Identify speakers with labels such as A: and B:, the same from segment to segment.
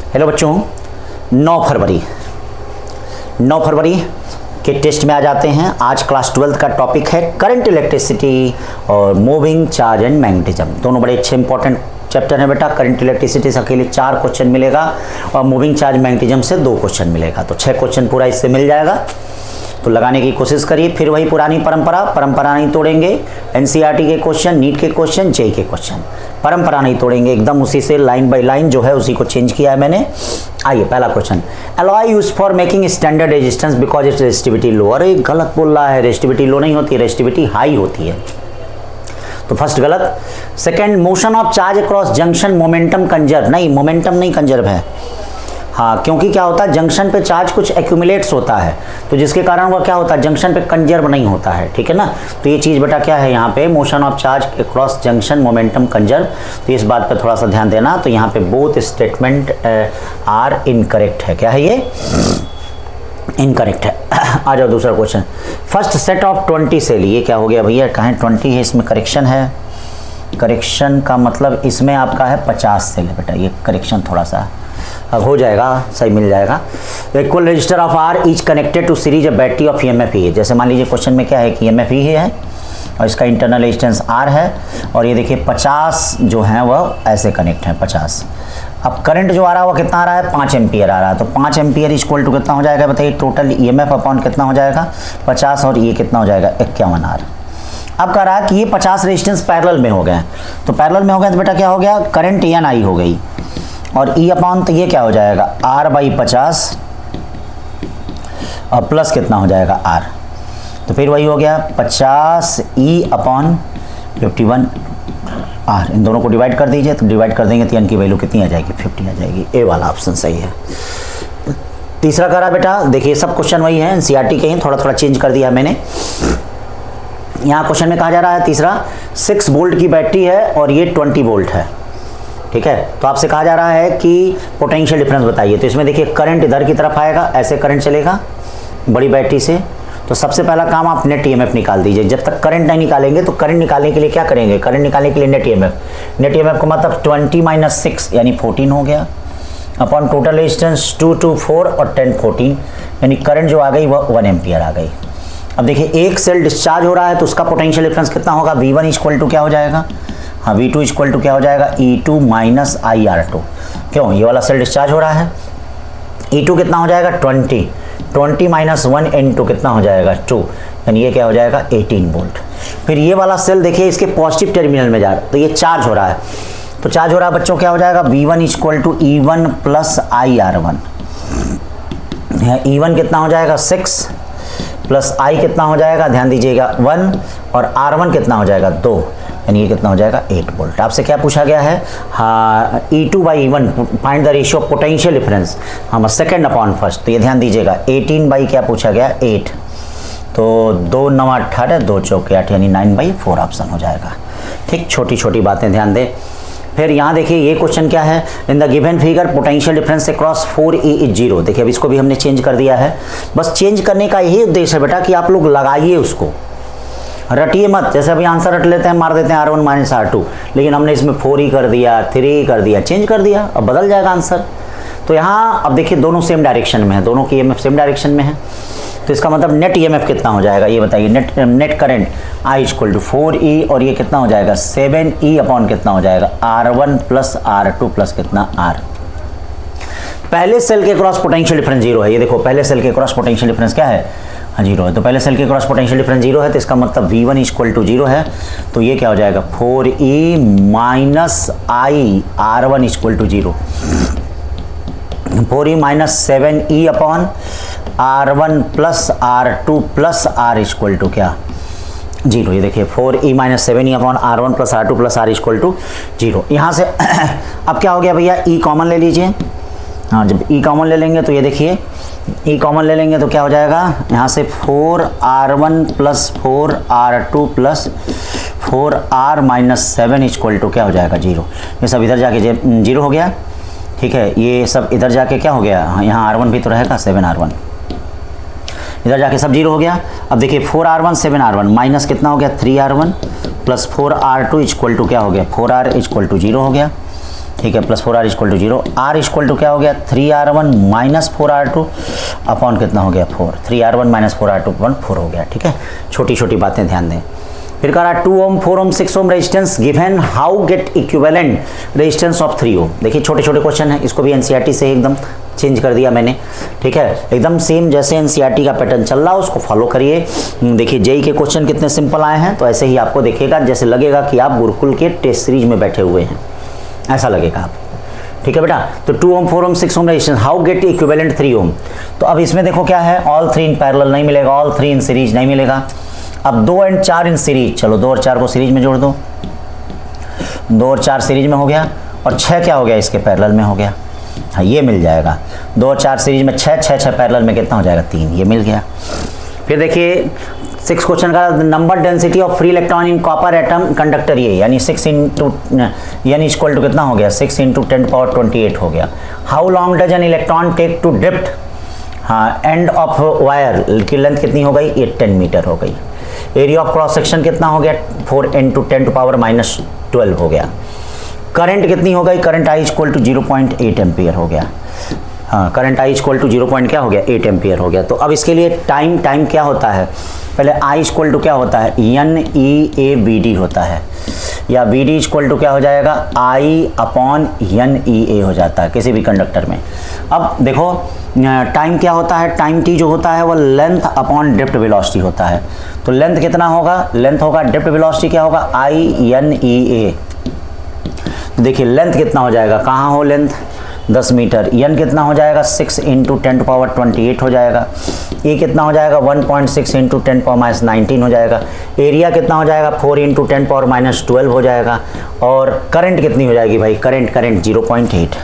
A: Hello बच्चों, 9 फरवरी के test में आ जाते हैं। आज क्लास 12 का टॉपिक है करंट इलेक्ट्रिसिटी और मूविंग चार्ज एंड मैग्नेटिज्म। दोनों बड़े अच्छे इंपॉर्टेंट चैप्टर है बेटा। करंट इलेक्ट्रिसिटी से अकेले 4 क्वेश्चन मिलेगा और मूविंग चार्ज मैग्नेटिज्म से 2 क्वेश्चन मिलेगा, तो 6 क्वेश्चन पूरा इससे मिल जाएगा। तो लगाने की कोशिश करिए। फिर वही पुरानी परंपरा नहीं तोड़ेंगे। एनसीईआरटी के क्वेश्चन, नीट के क्वेश्चन, जेईई के क्वेश्चन, परंपरा नहीं तोड़ेंगे, एकदम उसी से लाइन बाय लाइन जो है उसी को चेंज किया है मैंने। आइए पहला question, alloy use for making standard resistance because its resistivity low. अरे गलत बोल रहा है, रेजिस्टिविटी लो नहीं होती, रेजिस्टिविटी हाई होती है, तो फर्स्ट गलत। Second, motion of charge across junction momentum conserve. नहीं, मोमेंटम नहीं कंजर्व है। हाँ, क्योंकि क्या होता है, जंक्शन पे चार्ज कुछ एक्यूमुलेट्स होता है, तो जिसके कारण वो क्या होता है, जंक्शन पे कंजर्व नहीं होता है। ठीक है ना, तो ये चीज़ बेटा क्या है यहाँ पे, motion of charge across junction momentum conserve. तो इस बात पे थोड़ा सा ध्यान देना। तो यहाँ पे बोथ स्टेटमेंट आर इनकरेक्ट है। क्या है ये, इनकरेक्ट है। आ जाओ दूसरा question. First set of 20 cell, ये क्या हो गया भैया, कहें 20 है, इसमें करेक्शन है। करेक्शन का मतलब इसमें आपका है 50 सेल है बेटा, ये करेक्शन थोड़ा सा अब हो जाएगा, सही मिल जाएगा। Equal resistor of R is connected to series battery of EMF E है। जैसे मान लीजिए क्वेश्चन में क्या है कि ईएमएफ ई है और इसका इंटरनल रेजिस्टेंस आर है, और ये देखिए 50 जो है वह ऐसे कनेक्ट है 50। अब करंट जो आ रहा है वो कितना आ रहा है, 5 एम्पियर आ रहा है। तो 5 एम्पियर इक्वल टू कितना हो जाएगा बताइए, टोटल ईएमएफ अपॉन कितना हो जाएगा 50, और ये कितना हो जाएगा 51 आर। अब कह रहा है कि ये 50 रेजिस्टेंस पैरेलल में हो गए, तो पैरेलल में हो गए तो बेटा क्या हो गया, करंट एन आई हो गई, और ई अपॉन तो ये क्या हो जाएगा आर बाई 50 और प्लस कितना हो जाएगा आर। तो फिर वही हो गया 50 ई अपॉन 51 आर। इन दोनों को डिवाइड कर दीजिए, तो डिवाइड कर देंगे तो एन की वैल्यू कितनी आ जाएगी, 50 आ जाएगी। ए वाला ऑप्शन सही है। तीसरा कह रहा बेटा, देखिए सब क्वेश्चन वही है, एनसीईआरटी के ही, थोड़ा थोड़ा चेंज कर दिया मैंने। यहाँ क्वेश्चन में कहा जा रहा है तीसरा, 6 वोल्ट की बैटरी है और ये 20 वोल्ट है। ठीक है, तो आपसे कहा जा रहा है कि पोटेंशियल डिफरेंस बताइए। तो इसमें देखिए करंट इधर की तरफ आएगा, ऐसे करंट चलेगा बड़ी बैटरी से। तो सबसे पहला काम आप नेट ईएमएफ निकाल दीजिए। जब तक करंट नहीं निकालेंगे तो करंट निकालने के लिए क्या करेंगे, करंट निकालने के लिए नेट ईएमएफ। नेट ईएमएफ का मतलब 20 माइनस 6 यानी 14 हो गया, अपॉन टोटल रेजिस्टेंस 2 to 4 और 10 14, यानी करंट जो आ गई वह 1 एम्पियर आ गई। अब देखिए एक सेल डिस्चार्ज हो रहा है तो उसका पोटेंशियल डिफरेंस कितना होगा, V1 इक्वल टू क्या हो जाएगा, हाँ V2 इक्वल टू क्या हो जाएगा, E2 माइनस IR2। क्यों, ये वाला सेल डिस्चार्ज हो रहा है। E2 कितना हो जाएगा 20 माइनस 1 N2 कितना हो जाएगा 2, यानी ये क्या हो जाएगा 18 वोल्ट। फिर ये वाला सेल देखिए इसके पॉजिटिव टर्मिनल में जा रहा है, तो ये चार्ज हो रहा है। तो चार्ज हो रहा है बच्चों, क्या हो जाएगा V1 equal to E1 plus IR1। E1 कितना हो जाएगा 6 प्लस I कितना हो जाएगा, ध्यान दीजिएगा 1, और R1 कितना हो जाएगा 2, यानी ये कितना हो जाएगा 8 वोल्ट। आपसे क्या पूछा गया है, हाँ E2 by E1 find the ratio of potential difference, हाँ सेकंड अपॉन फर्स्ट। तो ये ध्यान दीजिएगा 18 बाई क्या पूछा गया 8, तो 2 9 18, 2 चौके 8, यानी 9/4 ऑप्शन हो जाएगा। ठीक, छोटी छोटी बातें ध्यान दें। फिर यहाँ देखिए ये क्वेश्चन क्या है, इन the given figure potential difference across 4E is 0। देखिए अब इसको भी हमने चेंज कर दिया है। बस चेंज करने का यही उद्देश्य है बेटा कि आप लोग लगाइए उसको, रटिए मत। जैसे अभी आंसर रट लेते हैं, मार देते हैं R1 माइनस R2, लेकिन हमने इसमें 4E कर दिया, 3E कर दिया, चेंज कर दिया, अब बदल जाएगा आंसर। तो यहाँ अब देखिए दोनों सेम डायरेक्शन में है, दोनों की ईएमएफ सेम डायरेक्शन में है, तो इसका मतलब नेट ईएमएफ कितना हो जाएगा ये बताइए। Net current I equal to 4E, और ये कितना हो जाएगा 7E अपॉन कितना हो जाएगा R1 प्लस R2 प्लस कितना R। पहले सेल के क्रॉस पोटेंशियल डिफरेंस 0 है। ये देखो पहले सेल के क्रॉस पोटेंशियल डिफरेंस क्या है, हाँ 0 है। तो पहले सेल के क्रॉस पोटेंशियल डिफरेंस 0 है, तो इसका मतलब V1 इक्वल टू 0 है। तो ये क्या हो जाएगा 4E minus I R1 equal to 0, 4E minus 7E upon R1 plus R2 plus R equal to क्या 0। ये देखिए 4E minus 7E upon R1 plus R2 plus R equal to 0। यहाँ से अब क्या हो गया भैया, E कॉमन ले लीजिए। हाँ, जब E कॉमन ले लेंगे तो ये देखिए E कॉमन ले लेंगे तो क्या हो जाएगा, यहाँ से 4R1 plus 4R2 plus 4R minus 7 equal to क्या हो जाएगा 0। ये सब इधर जाके 0 हो गया। ठीक है, ये सब इधर जाके क्या हो गया, हाँ यहाँ R1 भी तो रहेगा 7R1, इधर जाके सब 0 हो गया। अब देखिए 4R1 7R1 माइनस कितना हो गया 3R1 plus 4R2 equal to क्या हो गया 4R इक्वल टू 0 हो गया। ठीक है, plus 4r equal to 0, r equal to क्या हो गया 3r1 माइनस 4r2 अपॉन कितना हो गया 4, 3r1 माइनस 4r2 अपॉन 4 हो गया। ठीक है, छोटी छोटी बातें ध्यान दें। फिर कह रहा 2 ओम 4 ओम 6 ohm resistance given, how gate equivalent resistance of 3 ओम। देखिए छोटे छोटे क्वेश्चन है, इसको भी एनसीईआरटी से एकदम चेंज कर दिया मैंने। ठीक है, एकदम सेम जैसे एनसीईआरटी का पैटर्न चल रहा है उसको फॉलो करिए। देखिए जेई के क्वेश्चन कितने सिंपल आए हैं, तो ऐसे ही आपको देखिएगा जैसे लगेगा कि आप गुरुकुल के टेस्ट सीरीज में बैठे हुए हैं, ऐसा लगेगा आप। ठीक है बेटा, तो 2 ओम 4 ओम 6 ohm resistance, how gate equivalent 3 ओम। तो अब इसमें देखो क्या है, ऑल 3 इन पैरेलल नहीं मिलेगा, ऑल 3 इन सीरीज नहीं मिलेगा। अब 2 और 4 इन सीरीज, चलो 2 और 4 को सीरीज में जोड़ दो, 2 और 4 सीरीज में हो गया, और 6 क्या हो गया इसके पैरेलल में हो गया, हाँ ये मिल जाएगा। 2 और 4 सीरीज में 6, 6 6 पैरेलल में कितना हो जाएगा 3, ये मिल गया। फिर देखिए 6 क्वेश्चन का number density of free electron in copper atom conductor, ये यानी 6 इंटू यानी इक्वल टू कितना हो गया 6 इंटू 10⁻28 हो गया। How long does an electron take to drift, हाँ एंड ऑफ वायर की लेंथ कितनी हो गई, ये 10 मीटर हो गई। एरिया ऑफ क्रॉस सेक्शन कितना हो गया 4 इंटू 10⁻12 हो गया। करंट कितनी हो गई, current I equal to 0.8 ampere हो गया। हाँ करंट आई इक्वल टू 0 क्या हो गया 8 एम्पियर हो गया। तो अब इसके लिए टाइम क्या होता है, पहले आई इक्वल टू क्या होता है NEA/BD होता है, या BD इक्वल टू क्या हो जाएगा I/NEA हो जाता है किसी भी कंडक्टर में। अब देखो टाइम क्या होता है, टाइम T जो होता है वो लेंथ अपॉन ड्रिफ्ट वेलोसिटी होता है। तो लेंथ कितना होगा, लेंथ होगा ड्रिफ्ट वेलोसिटी क्या होगा I/NEA। तो देखिए लेंथ कितना हो जाएगा, कहाँ हो लेंथ 10 मीटर, n कितना हो जाएगा 6 इंटू 10⁻28 हो जाएगा। ए कितना हो जाएगा 1.6 इंटू 10⁻19 हो जाएगा। एरिया कितना हो जाएगा 4 इंटू 10⁻12 हो जाएगा। और करंट कितनी हो जाएगी भाई, करंट 0.8,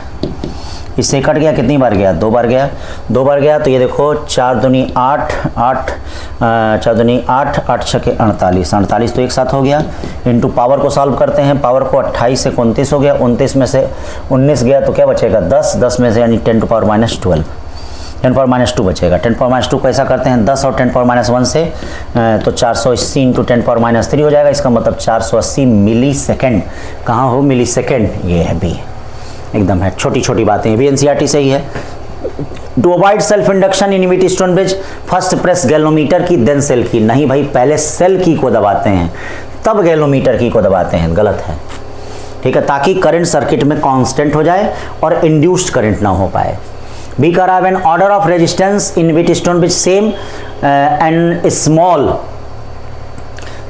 A: इससे कट गया, कितनी बार गया 2 बार गया, 2 बार गया। तो ये देखो 4 दूनी 8, 4 दूनी 8, 8 छके 48, 48 तो एक साथ हो गया। इनटू पावर को सॉल्व करते हैं, पावर को 28 से 29 हो गया, 29 में से 19 गया तो क्या बचेगा 10, 10 में से यानी 10⁻12, 10⁻2 बचेगा। 10⁻2 को ऐसा करते हैं 10 और 10⁻1 से तो 480 इंटू 10⁻3 हो जाएगा। इसका मतलब 480 मिली सेकेंड, कहाँ हो मिली सेकेंड, ये है बी, एकदम है। छोटी छोटी बातें भी एनसीईआरटी से ही है। To avoid self induction in Wheatstone bridge, first press galvanometer key then cell key. नहीं भाई, पहले सेल की को दबाते हैं तब गैल्वेनोमीटर की को दबाते हैं, गलत है। ठीक है, ताकि करंट सर्किट में कांस्टेंट हो जाए और इंड्यूस्ड करंट ना हो पाए। बी करा when order of resistance in Wheatstone bridge same and small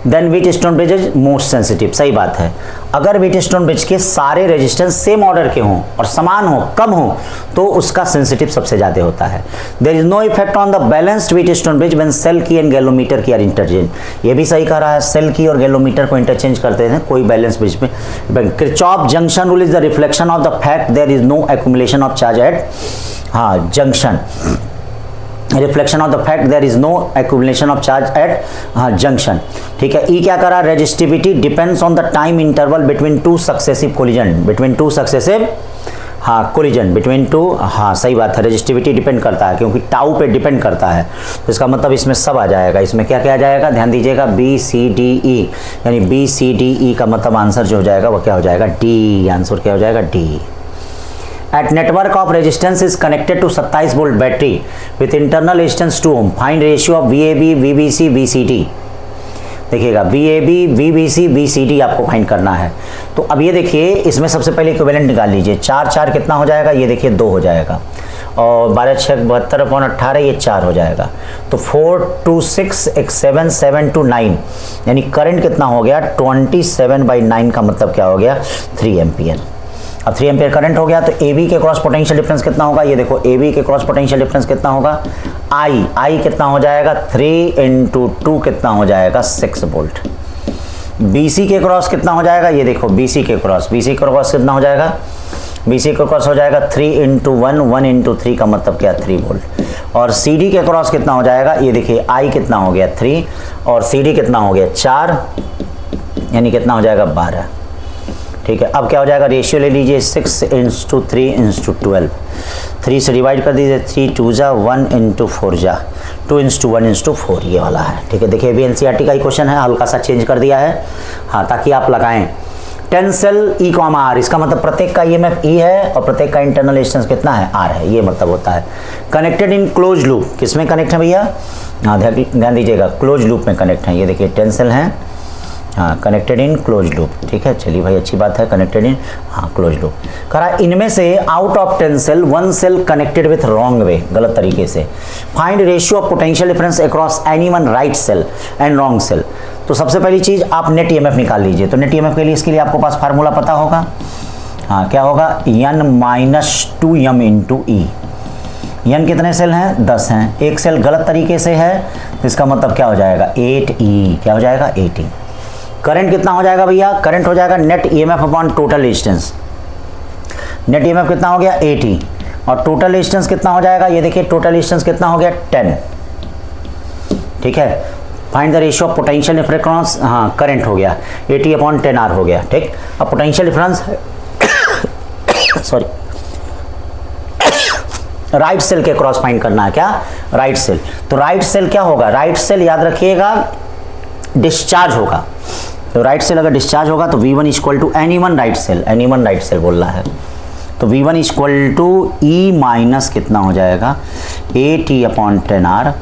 A: then Wheatstone bridge is most sensitive. सही बात है, अगर व्हीटस्टोन ब्रिज के सारे रेजिस्टेंस सेम ऑर्डर के हों और समान हो, कम हो, तो उसका सेंसिटिव सबसे ज़्यादा होता है। There is no effect on the balanced Wheatstone bridge when cell key and galvanometer key are interchange. ये भी सही कह रहा है, सेल की और गैल्वेनोमीटर को इंटरचेंज करते हैं कोई बैलेंस ब्रिज में। Kirchhoff junction rule is the reflection of the fact there is no accumulation of charge at, हाँ junction, reflection of the fact there is no accumulation of charge at junction. ठीक है, ई क्या करा, resistivity depends on the time interval between two successive collision, between two successive collision, between two, सही बात है, resistivity depend करता है क्योंकि टाउ पे डिपेंड करता है। तो इसका मतलब इसमें सब आ जाएगा। इसमें क्या क्या आ जाएगा, ध्यान दीजिएगा, BCDE, यानी BCDE का मतलब आंसर जो हो जाएगा वो क्या हो जाएगा डी, आंसर क्या हो जाएगा D. At network of resistance is connected to 27 volt battery with internal resistance 2 ohm. Find ratio of VAB, VBC, VCD. देखिएगा VAB, VBC, VCD आपको फाइंड करना है। तो अब ये देखिए, इसमें सबसे पहले इक्विवेलेंट निकाल लीजिए। 4 4 कितना हो जाएगा, ये देखिए 2 हो जाएगा, और 12 6 72/18 ये 4 हो जाएगा। तो 4 2 6 1 7 7 2 9, यानी करंट कितना हो गया 27/9 का मतलब क्या हो गया 3 एम्पियर। अब 3 एम्पियर करंट हो गया तो AB के क्रॉस पोटेंशियल डिफरेंस कितना होगा, ये देखो AB के क्रॉस पोटेंशियल डिफरेंस कितना होगा I कितना हो जाएगा 3 इंटू 2 कितना हो जाएगा 6 वोल्ट। BC के क्रॉस कितना हो जाएगा, ये देखो BC के क्रॉस कितना हो जाएगा, BC के क्रॉस हो जाएगा 3 इंटू 1, 1 इंटू 3 का मतलब क्या 3 वोल्ट। और CD के क्रॉस कितना हो जाएगा, ये देखिए I कितना हो गया 3 और CD कितना हो गया 4, यानी कितना हो जाएगा 12। ठीक है, अब क्या हो जाएगा, रेशियो ले लीजिए 6 इंटू 3 इंटू 12, 3 से डिवाइड कर दीजिए, 3 2 जा 1 इंटू 4 जा 2 इंटू 1 इंटू 4, ये वाला है। ठीक है, देखिए भी एनसीईआरटी का ही क्वेश्चन है, हल्का सा चेंज कर दिया है, हाँ ताकि आप लगाएं। टेंसेल ई कॉमा आर, इसका मतलब प्रत्येक का ईएमएफ ई है और प्रत्येक का इंटरनल रेजिस्टेंस कितना है, आर है, ये मतलब होता है। कनेक्टेड इन क्लोज लूप, किसमें कनेक्ट है भैया, हाँ ध्यान दीजिएगा, क्लोज लूप में कनेक्ट है। ये देखिए टेंसेल है, हाँ कनेक्टेड इन क्लोज लूप, ठीक है, चलिए भाई अच्छी बात है, कनेक्टेड इन हाँ क्लोज लूप। करा इनमें से out of 10 cell 1 cell connected with wrong way, गलत तरीके से। Find ratio of potential difference across any one right cell and wrong cell. तो सबसे पहली चीज आप नेट ईएमएफ निकाल लीजिए। तो नेट ईएमएफ के लिए, इसके लिए आपको पास फार्मूला पता होगा, हाँ क्या होगा, n-2m इंटू ई। n कितने सेल हैं, 10 हैं, एक सेल गलत तरीके से है तो इसका मतलब क्या हो जाएगा, 8e, क्या हो जाएगा 8e। करंट कितना हो जाएगा भैया, करंट हो जाएगा net EMF upon total resistance. Net EMF कितना हो गया 80 और टोटल रेजिस्टेंस कितना हो जाएगा, ये देखिए टोटल रेजिस्टेंस कितना हो गया 10, ठीक है। Find the ratio of potential difference, हाँ करंट हो गया 80 अपॉन 10R हो गया, ठीक। अब potential difference sorry right cell के क्रॉस फाइंड करना है, क्या, राइट सेल। तो राइट सेल क्या होगा, राइट सेल याद रखिएगा डिस्चार्ज होगा। तो राइट सेल अगर डिस्चार्ज होगा तो V1 equal to any one right cell, any one right cell बोल रहा है, तो V1 equal to E minus कितना हो जाएगा 8E अपॉन 10R,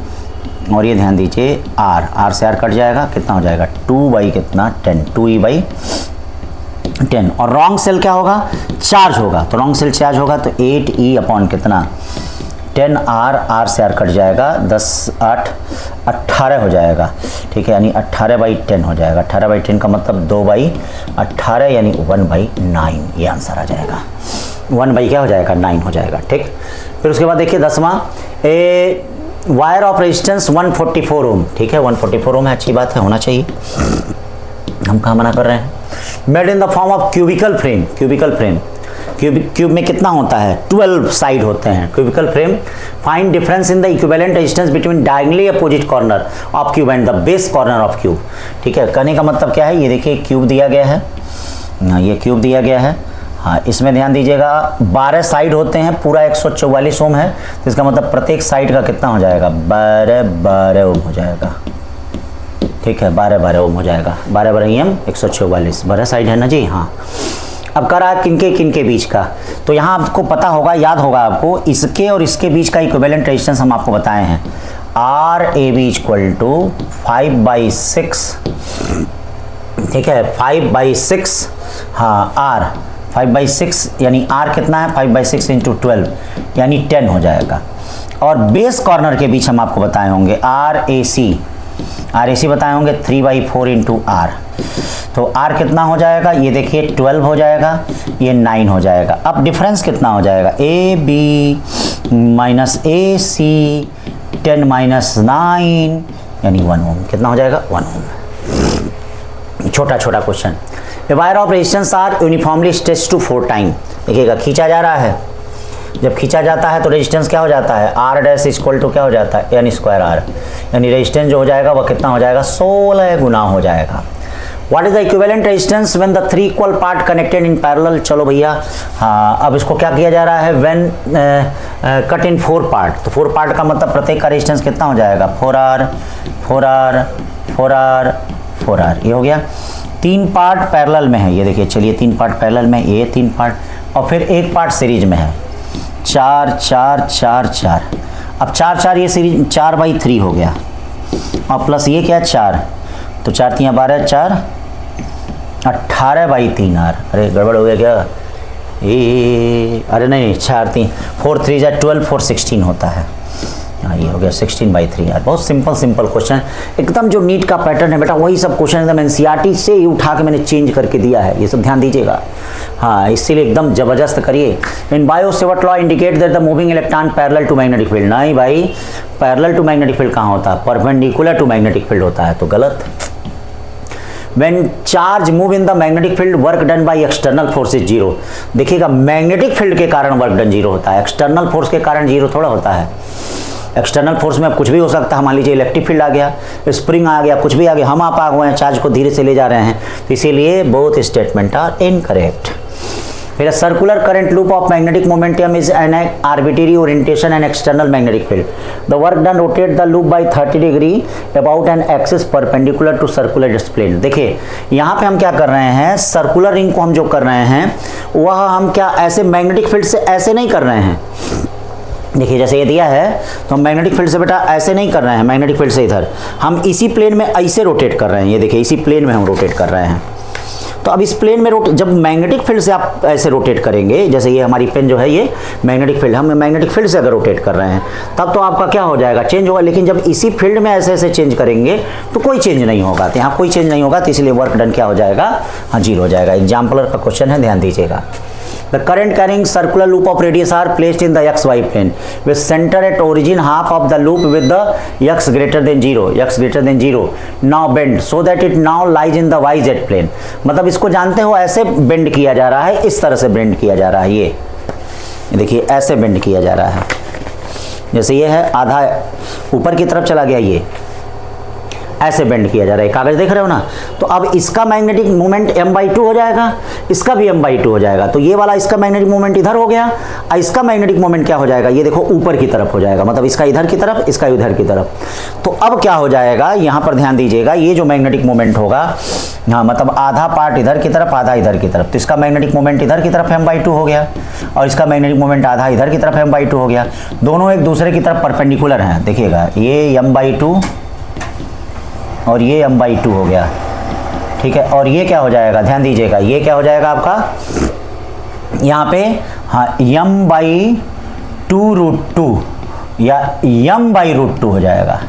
A: और ये ध्यान दीजिए R से R कट जाएगा, कितना हो जाएगा 2 बाई कितना 10, 2E बाई 10। और रॉन्ग सेल क्या होगा, चार्ज होगा, तो रॉन्ग सेल चार्ज होगा तो 8E अपॉन कितना 10R, से R कट जाएगा, 10 8 18 हो जाएगा, ठीक है, यानी 18 बाई 10 हो जाएगा। 18 बाई 10 का मतलब 2 बाई 18 यानी 1 बाई 9, ये आंसर आ जाएगा, 1 बाई क्या हो जाएगा 9 हो जाएगा, ठीक। फिर उसके बाद देखिए 10वां, ए वायर ऑफ रेजिस्टेंस 144 ओम, ठीक है 144 ओम है, अच्छी बात है, होना चाहिए, हम कहाँ मना कर रहे हैं। Made in the form of cubical frame, cubical frame, cube में कितना होता है 12 साइड होते हैं cubical frame. Find difference in the equivalent resistance between diagonally opposite corner of cube and the base corner of cube, ठीक है। कहने का मतलब क्या है, ये देखिए क्यूब दिया गया है, ये क्यूब दिया गया है, हाँ इसमें ध्यान दीजिएगा 12 साइड होते हैं, पूरा 144 ओम है, तो इसका मतलब प्रत्येक साइड का कितना हो जाएगा 12 ओम हो जाएगा, ठीक है 12 ओम हो जाएगा, 12 एम 144, 12 साइड है ना जी, हाँ। अब कर रहा है किनके बीच का, तो यहाँ आपको पता होगा, याद होगा आपको, इसके और इसके बीच का इक्विवेलेंट रेजिस्टेंस हम आपको बताए हैं, RAB इक्वल टू 5/6, ठीक है 5/6, हाँ R 5/6 यानी R कितना है 5/6 इंटू 12 यानी 10 हो जाएगा। और बेस कॉर्नर के बीच हम आपको बताए होंगे RAC बताए होंगे 3/4 इंटू R, तो R कितना हो जाएगा, ये देखिए 12 हो जाएगा, ये 9 हो जाएगा। अब डिफरेंस कितना हो जाएगा, AB माइनस AC 10 माइनस 9 यानी 1 ओम, कितना हो जाएगा 1 ओम। छोटा question, wire of resistance R uniformly stretched to 4 time, देखिएगा खींचा जा रहा है, जब खींचा जाता है तो रेजिस्टेंस क्या हो जाता है R डैश इक्वल टू क्या हो जाता है N स्क्वायर R, यानी रेजिस्टेंस जो हो जाएगा वह कितना हो जाएगा 16 गुना हो जाएगा। What is the equivalent resistance when the 3 equal part connected in parallel, चलो भैया हाँ अब इसको क्या किया जा रहा है, व्हेन कट इन 4 पार्ट, तो 4 पार्ट का मतलब प्रत्येक का रेजिस्टेंस कितना हो जाएगा 4R 4R 4R 4R, ये हो गया। 3 पार्ट पैरेलल में है, ये देखिए चलिए 3 पार्ट पैरेलल में, ये 3 पार्ट और फिर 1 पार्ट सीरीज में है, 4 4 4 4, अब 4 4 ये सीरीज 4/3 हो गया और प्लस ये क्या 4, तो 4 3 12 4 18/3 R, अरे गड़बड़ हो गया क्या, अरे नहीं 4 3 4 3 12 4 16 होता है, हाँ ये हो गया 16/3 यार। बहुत सिंपल क्वेश्चन, एकदम जो नीट का पैटर्न है बेटा वही सब क्वेश्चन एकदम एनसीईआरटी से ही उठा के मैंने चेंज करके दिया है, ये सब ध्यान दीजिएगा, हाँ इसीलिए एकदम जबरदस्त करिए। In Biot Savart law indicate that the moving electron parallel to magnetic field, नहीं भाई पैरेलल टू मैग्नेटिक फील्ड कहाँ होता है, परपेंडिकुलर टू मैग्नेटिक फील्ड होता है, तो गलत। When charge move in the magnetic field, work done by external force is 0, देखिएगा मैग्नेटिक फील्ड के कारण वर्क डन 0 होता है, एक्सटर्नल फोर्स के कारण 0 थोड़ा होता है। एक्सटर्नल फोर्स में अब कुछ भी हो सकता है, मान लीजिए इलेक्ट्रिक फील्ड आ गया, स्प्रिंग आ गया, कुछ भी आ गया, हम आप आ गए हैं चार्ज को धीरे से ले जा रहे हैं, तो इसीलिए बोथ स्टेटमेंट आर इनकरेक्ट। फिर circular current loop of magnetic momentum is an arbitrary orientation and external magnetic field, the work done rotate the loop by 30 degree about an axis perpendicular to circular this plane. देखिए यहाँ पे हम क्या कर रहे हैं, circular ring को हम जो कर रहे हैं वह हम क्या ऐसे मैग्नेटिक फील्ड से ऐसे नहीं कर रहे हैं। देखिए जैसे ये दिया है तो हम मैग्नेटिक फील्ड से बेटा ऐसे नहीं कर रहे हैं, मैग्नेटिक फील्ड से इधर हम इसी प्लेन में ऐसे रोटेट कर रहे हैं। ये देखिए इसी प्लेन में हम रोटेट कर रहे हैं। तो अब इस प्लेन में जब मैग्नेटिक फील्ड से आप ऐसे रोटेट करेंगे, जैसे ये हमारी पेन जो है ये मैग्नेटिक फील्ड, हम मैग्नेटिक फील्ड से अगर रोटेट कर रहे हैं तब तो आपका क्या हो जाएगा, चेंज होगा। लेकिन जब इसी फील्ड में ऐसे ऐसे चेंज करेंगे तो कोई चेंज नहीं होगा। तो यहाँ कोई चेंज नहीं होगा, तो इसलिए वर्क डन क्या हो जाएगा, हाँ 0 हो जाएगा। एग्जाम्पलर का क्वेश्चन है, ध्यान दीजिएगा। The current carrying circular loop of radius are placed in the xy plane with center at origin half of the loop with the x greater than 0, now bend so that it now lies in the yz plane। मतलब इसको जानते हो ऐसे bend किया जा रहा है, इस तरह से बेंड किया जा रहा है। ये देखिए ऐसे बेंड किया जा रहा है, जैसे ये है आधा ऊपर की तरफ चला गया, ये ऐसे बेंड किया जा रहा है। कागज देख रहे हो ना। तो अब इसका मैग्नेटिक मोमेंट m/2 हो जाएगा, इसका भी m/2 हो जाएगा। तो ये वाला इसका मैग्नेटिक मोमेंट इधर हो गया, और इसका मैग्नेटिक मोमेंट क्या हो जाएगा, ये देखो ऊपर की तरफ हो जाएगा। मतलब इसका इधर की तरफ, इसका इधर की तरफ। तो अब क्या हो जाएगा, यहाँ पर ध्यान दीजिएगा, ये जो मैग्नेटिक मोमेंट होगा, हाँ मतलब आधा पार्ट इधर की तरफ, आधा इधर की तरफ। तो इसका मैग्नेटिक मोमेंट इधर की तरफ m/2 हो गया, और इसका मैग्नेटिक मोमेंट आधा इधर की तरफ m/2 हो गया। दोनों एक दूसरे की तरफ परपेंडिकुलर हैं। देखिएगा ये m/2 और ये m/2 हो गया, ठीक है। और ये क्या हो जाएगा, ध्यान दीजिएगा, ये क्या हो जाएगा आपका यहाँ पे, हाँ m/2√2 या m/√2 हो जाएगा।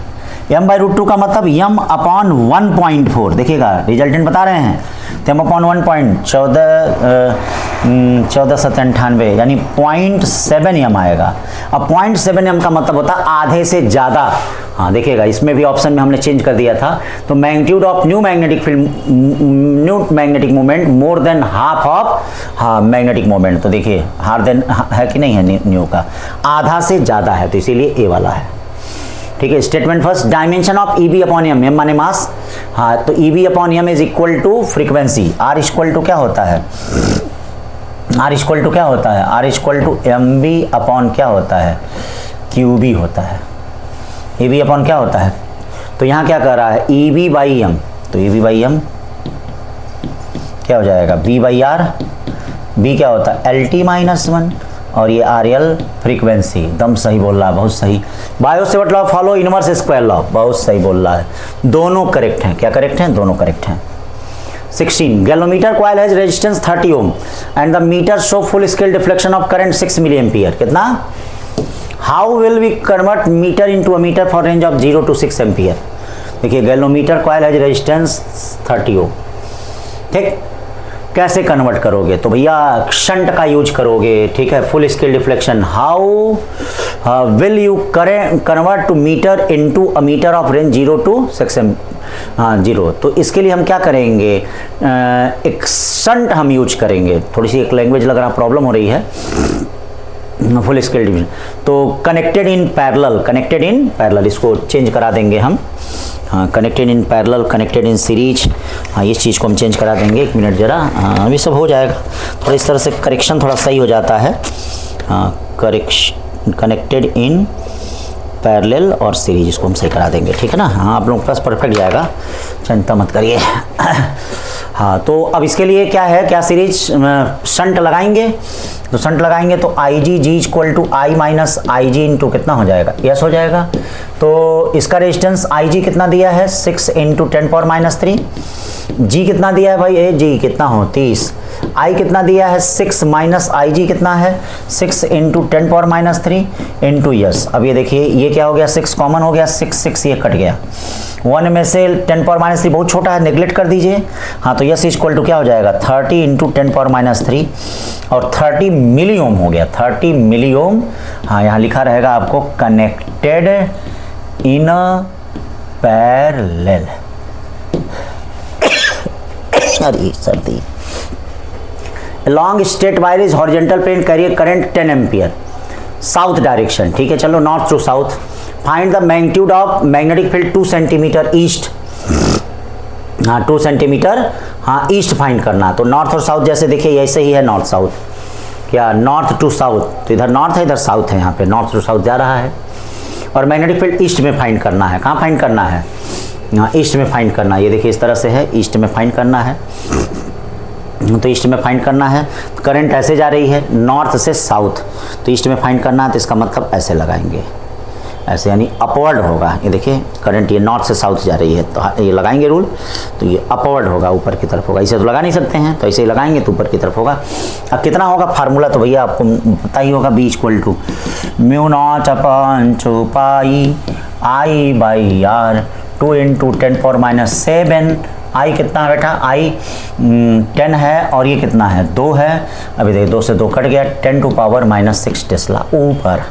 A: m/√2 का मतलब m/1.4। देखिएगा रिजल्टेंट बता रहे हैं, तो m/1.14 यानी 0.7 m आएगा। अब 0.7 m का मतलब होता है आधे से ज़्यादा। हाँ देखिएगा इसमें भी ऑप्शन में हमने चेंज कर दिया था। तो magnitude of new magnetic field, new magnetic moment more than half of, हाँ मैग्नेटिक मोमेंट। तो देखिए हार देन है कि नहीं है, न्यू का आधा से ज़्यादा है, तो इसीलिए ए वाला है, ठीक है। Statement first, dimension of E B upon M, M माने मास, हाँ तो E B upon M is equal to frequency. R equal to क्या होता है, आर इक्वल टू क्या होता है, R equal to M B upon क्या होता है, क्यू बी होता है। ई बी अपॉन क्या होता है, तो यहाँ क्या कर रहा है, ई बी बाई एम, तो ई बी बाई एम क्या हो जाएगा, बी बाई आर, बी क्या होता है एल टी माइनस 1, और ये आर एल फ्रीक्वेंसी। एकदम सही बोल रहा है, बहुत सही। Bio Savart law follow inverse square law, बहुत सही बोल रहा है। दोनों करेक्ट हैं, क्या करेक्ट हैं, दोनों करेक्ट हैं। 16 galvanometer coil has resistance 30 ohm and the meter show full scale deflection of current 6 milli ampere. कितना, how will we convert meter into a meter for range of 0 to 6 ampere. देखिए galvanometer coil has resistance 30 ohm, ठीक, कैसे convert करोगे, तो भैया shunt का use करोगे, ठीक है। Full scale deflection, how will you convert to meter into a meter of range 0 to 6 हाँ 0। तो इसके लिए हम क्या करेंगे, एक शंट हम यूज करेंगे। थोड़ी सी एक लैंग्वेज लग रहा प्रॉब्लम हो रही है, फुल स्केल डिवीजन। तो connected in parallel, connected in parallel इसको चेंज करा देंगे हम, हाँ connected in parallel, connected in series, हाँ इस चीज़ को हम चेंज करा देंगे। एक मिनट जरा, हाँ अभी सब हो जाएगा। थोड़ा इस तरह से करेक्शन थोड़ा सही हो जाता है, हाँ करेक्शन, कनेक्टेड इन पैरेलल और सीरीज इसको हम सही करा देंगे, ठीक है ना। हाँ आप लोगों के पास परफेक्ट जाएगा, चिंता मत करिए। हाँ तो अब इसके लिए क्या है, क्या सीरीज शंट लगाएंगे, तो शंट लगाएंगे तो I G G equal to I minus I G into कितना हो जाएगा, यस हो जाएगा। तो इसका रेजिस्टेंस आई जी कितना दिया है 6 इंटू 10⁻³ जी कितना दिया है भाई, ए जी कितना हो 30, आई कितना दिया है 6 माइनस आई जी कितना है 6 इंटू 10⁻³ इंटू यस। अब ये देखिए ये क्या हो गया, 6 कॉमन हो गया, 6 ये कट गया, 1 में से 10⁻³ बहुत छोटा है, नेग्लेक्ट कर दीजिए। हाँ तो यस इक्वल टू क्या हो जाएगा 30 इंटू 10⁻³ और 30 मिली ओम हो गया, 30 मिली ओम। हाँ यहाँ लिखा रहेगा आपको कनेक्टेड इन पैरेलल। अरे सर्दी। along straight wire is horizontal plane carry current 10 ampere south direction, ठीक है। चलो north to south, find the magnitude of magnetic field 2 centimetre east, हाँ 2 सेंटीमीटर हाँ ईस्ट फाइंड करना। तो नॉर्थ और साउथ जैसे देखिए ऐसे ही है, नॉर्थ साउथ क्या, नॉर्थ टू साउथ, तो इधर नॉर्थ है इधर साउथ है, यहाँ पे नॉर्थ टू साउथ जा रहा है। और मैग्नेटिक फील्ड ईस्ट में फाइंड करना है, कहाँ फाइंड करना है, ईस्ट में फाइंड करना है। ये देखिए इस तरह से है, ईस्ट में फाइंड करना है, तो ईस्ट में फाइंड करना है। करंट ऐसे जा रही है नॉर्थ से साउथ, तो ईस्ट में फाइंड करना है, तो इसका मतलब ऐसे लगाएंगे, ऐसे यानी अपवर्ड होगा। ये देखिए करंट ये नॉर्थ से साउथ जा रही है, तो ये लगाएंगे रूल, तो ये अपवर्ड होगा, ऊपर की तरफ होगा। इसे तो लगा नहीं सकते हैं, तो ऐसे ही लगाएंगे तो ऊपर की तरफ होगा। अब कितना होगा फार्मूला तो भैया आपको पता ही होगा, B = μ0/2 पाई I/r 2 × 10⁻⁷। आई कितना है बेटा, आई 10 है और ये कितना है 2 है। अभी देखिए 2 से 2 कट गया, 10⁻⁻6 टेस्ला ऊपर।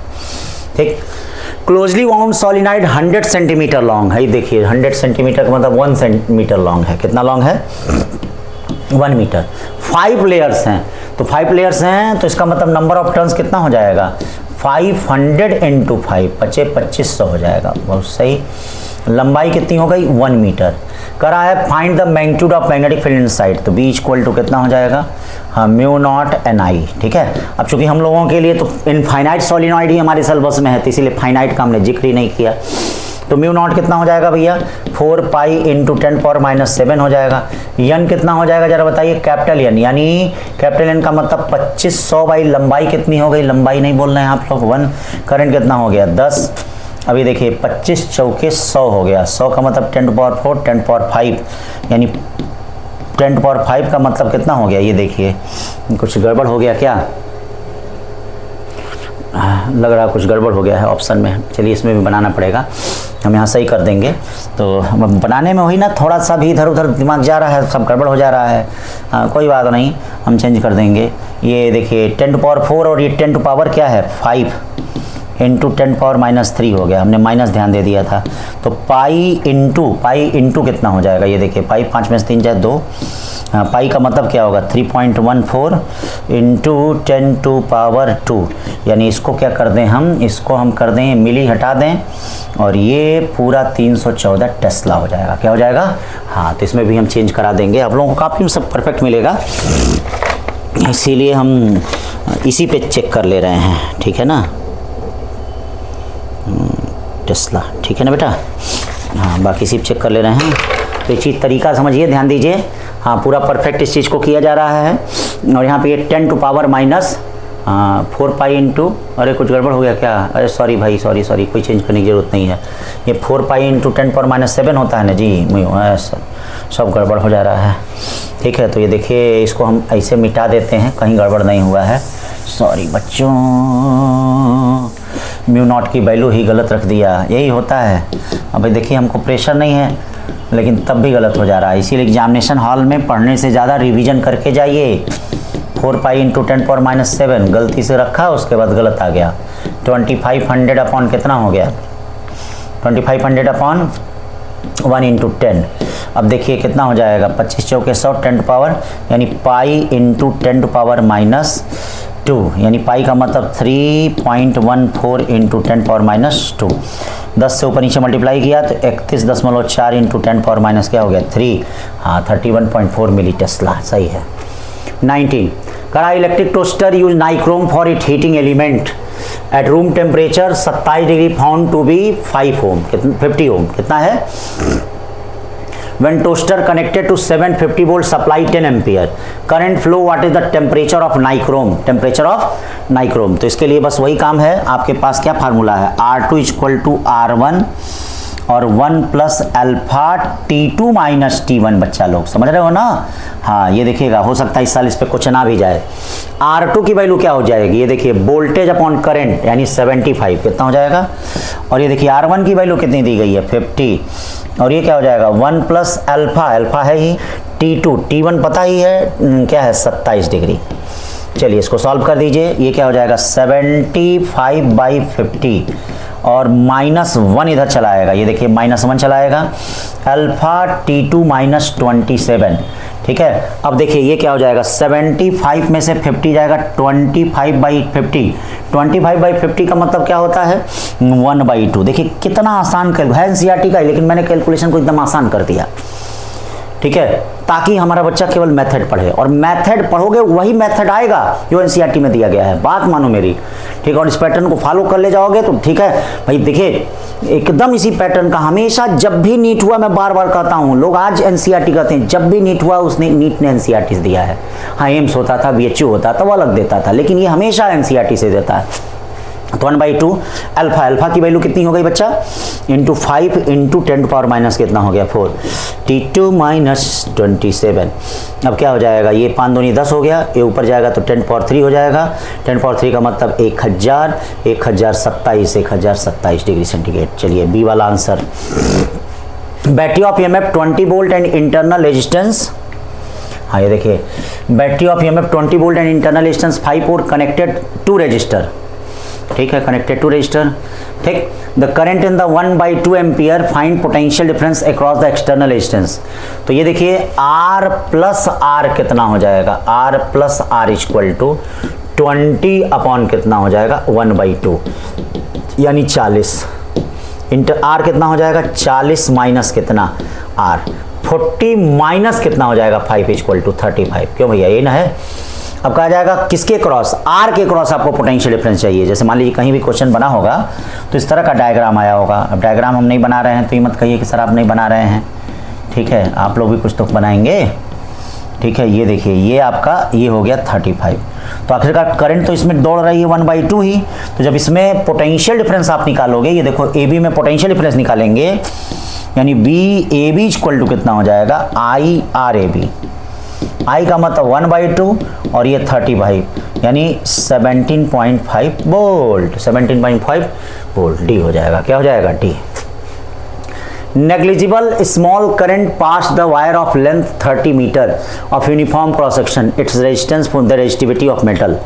A: ठीक, closely wound solenoid 100 centimetre long है। देखिए 100 सेंटीमीटर का मतलब 1 सेंटीमीटर लॉन्ग है। कितना लॉन्ग है, 1 मीटर। 5 लेयर्स हैं, तो 5 लेयर्स हैं तो इसका मतलब नंबर ऑफ टर्न्स कितना हो जाएगा, 500 × 5 2500 हो जाएगा। बहुत सही। लंबाई कितनी हो गई, 1 मीटर। करा है find the magnitude of magnetic field inside, तो B = कितना हो जाएगा, हाँ μ0 Ni। ठीक है, अब चूंकि हम लोगों के लिए तो इनफाइनाइट सोलिनॉइड ही हमारे सिलेबस में है, तो इसीलिए फाइनाइट का हमने जिक्र ही नहीं किया। तो μ0 कितना हो जाएगा भैया, 4 पाई × 10⁻⁷ हो जाएगा। n कितना हो जाएगा जरा बताइए, कैपिटल N, यानी कैपिटल N का मतलब 2500 बाई लंबाई कितनी हो गई, लंबाई नहीं बोल रहे हैं आप लोग, 1। करंट कितना हो गया 10। अभी देखिए 25 चौके 100 हो गया, 100 का मतलब 10⁴ 10⁵, यानी 10⁵ का मतलब कितना हो गया, ये देखिए कुछ गड़बड़ हो गया क्या, लग रहा है कुछ गड़बड़ हो गया है ऑप्शन में। चलिए इसमें भी बनाना पड़ेगा, हम यहाँ सही कर देंगे। तो बनाने में वही ना, थोड़ा सा भी इधर उधर दिमाग जा रहा है, सब गड़बड़ हो जा रहा है। कोई बात नहीं, हम चेंज कर देंगे। ये देखिए 10⁴ और ये 10 क्या है 5 × 10⁻³ हो गया, हमने माइनस ध्यान दे दिया था। तो पाई इंटू कितना हो जाएगा, ये देखिए पाई 5 में से 3 जाए 2, पाई का मतलब क्या होगा 3.14 × 10⁻², यानी इसको क्या कर दें हम, इसको हम कर दें मिली हटा दें और ये पूरा 314 टेस्ला हो जाएगा। क्या हो जाएगा, हाँ, तो इसमें भी हम चेंज करा देंगे, आप लोगों को काफ़ी सब परफेक्ट मिलेगा, इसीलिए हम इसी पे चेक कर ले रहे हैं। ठीक है ना, टेस्ला, ठीक है ना बेटा, हाँ, बाकी सिर्फ चेक कर ले रहे हैं। तो ये चीज़ तरीका समझिए, ध्यान दीजिए, हाँ, पूरा परफेक्ट इस चीज़ को किया जा रहा है। और यहाँ पे ये 10⁻⁻⁴ पाई इंटू, अरे कुछ गड़बड़ हो गया क्या, अरे सॉरी भाई, सॉरी, कोई चेंज करने की ज़रूरत नहीं है। ये 4 पाई × 10⁻⁷ होता है ना जी, सब गड़बड़ हो जा रहा है। ठीक है, तो ये देखिए इसको हम ऐसे मिटा देते हैं, कहीं गड़बड़ नहीं हुआ है, सॉरी बच्चों, μ0 की वैल्यू ही गलत रख दिया, यही होता है। अब देखिए हमको प्रेशर नहीं है, लेकिन तब भी गलत हो जा रहा है, इसीलिए एग्जामिनेशन हॉल में पढ़ने से ज़्यादा रिवीजन करके जाइए। 4 पाई × 10⁻⁷ गलती से रखा, उसके बाद गलत आ गया। 2500 अपॉन कितना हो गया, 2500 अपॉन 1 × 10। अब देखिए कितना हो जाएगा, 25 चौके 100 10⁻, यानी पाई × 10⁻², यानी पाई का मतलब 3.14 × 10⁻²। 10 से ऊपर नीचे मल्टीप्लाई किया तो 31.4 × 10⁻- क्या हो गया 3, हाँ 31.4 मिली टेस्ला, सही है। 19 करा electric toaster use nichrome for it heating element at room temperature 27 degree found to be 50 ohm, कितना है। When toaster connected to 750 volt supply 10 ampere current flow, what is the temperature of nichrome, temperature of nichrome। तो इसके लिए बस वही काम है, आपके पास क्या फार्मूला है, R2 = R1 और 1 + अल्फा T2 - T1। बच्चा लोग समझ रहे हो ना, हाँ, ये देखिएगा, हो सकता है इस साल इस पे क्वेश्चन आ भी जाए। R2 की वैल्यू क्या हो जाएगी, ये देखिए वोल्टेज अपॉन करंट, यानी 75 कितना हो जाएगा। और ये देखिए R1 की वैल्यू कितनी दी गई है 50, और ये क्या हो जाएगा 1 + अल्फा है ही, T1 पता ही है क्या है 27 डिग्री। चलिए इसको सॉल्व कर दीजिए, ये क्या हो जाएगा 75/50 और -1 इधर चलाएगा, ये देखिए -1 चलाएगा, अल्फा T2 - 27। ठीक है, अब देखिए ये क्या हो जाएगा 75 में से 50 जाएगा 25/50, 25/50 का मतलब क्या होता है 1/2। देखिए कितना आसान है NCERT का, लेकिन मैंने कैलकुलेशन को एकदम आसान कर दिया। ठीक है, ताकि हमारा बच्चा केवल मेथड पढ़े, और मेथड पढ़ोगे वही मेथड आएगा जो एनसीईआरटी में दिया गया है, बात मानो मेरी, ठीक है। और इस पैटर्न को फॉलो कर ले जाओगे तो ठीक है भाई। देखिए एकदम इसी पैटर्न का हमेशा जब भी नीट हुआ, मैं बार बार कहता हूँ, लोग आज एनसीईआरटी कहते हैं, जब भी नीट हुआ उसने नीट ने एनसीईआरटी से दिया है। हाँ एम्स होता था, बीएचयू होता था, वो अलग देता था, लेकिन ये हमेशा एनसीईआरटी से देता है। तो 1/2 अल्फा, अल्फा की वैल्यू कितनी हो गई बच्चा, इंटू 5 इंटू 10 पावर माइनस कितना हो गया 4, T2 माइनस 27। अब क्या हो जाएगा, ये 5 दूनी 10 हो गया, ये ऊपर जाएगा तो 10 पावर 3 हो जाएगा। 10 पावर 3 का मतलब 1000, 1027 डिग्री सेंटीग्रेड। चलिए बी वाला answer. Battery of EMF 20 volt and internal resistance, हाँ ये देखिए, battery of EMF 20 volt and internal resistance 5 और कनेक्टेड टू रजिस्टर, ठीक है, कनेक्टेड टू रजिस्टर, ठीक। The current in the 1/2 ampere, find potential difference across the external resistance. तो ये देखिए R प्लस R कितना हो जाएगा, R plus R equal to 20 upon कितना हो जाएगा 1/2 यानी 40 इंटर R कितना हो जाएगा 40 माइनस कितना R 40 माइनस कितना हो जाएगा 5 इक्वल टू 35। क्यों भैया, ये ना है। अब कहा जाएगा किसके क्रॉस, आर के क्रॉस आपको पोटेंशियल डिफरेंस चाहिए। जैसे मान लीजिए कहीं भी क्वेश्चन बना होगा तो इस तरह का डायग्राम आया होगा। अब डायग्राम हम नहीं बना रहे हैं तो ये मत कहिए कि सर आप नहीं बना रहे हैं, ठीक है, आप लोग भी कुछ तो बनाएंगे, ठीक है। ये देखिए, ये आपका ये हो गया 35। तो आखिरकार करंट तो इसमें दौड़ रही है 1/2 ही। तो जब इसमें पोटेंशियल डिफरेंस आप निकालोगे, ये देखो ए बी में पोटेंशियल डिफरेंस निकालेंगे, यानी B A B equal to कितना हो जाएगा आई आर ए बी। आई का मतलब 1/2 और ये 35 यानी 17.5 वोल्ट, 17.5 वोल्ट। डी हो जाएगा, क्या हो जाएगा D. Negligible small current pass the wire of length 30 metre of uniform cross section, its resistance for the resistivity of metal.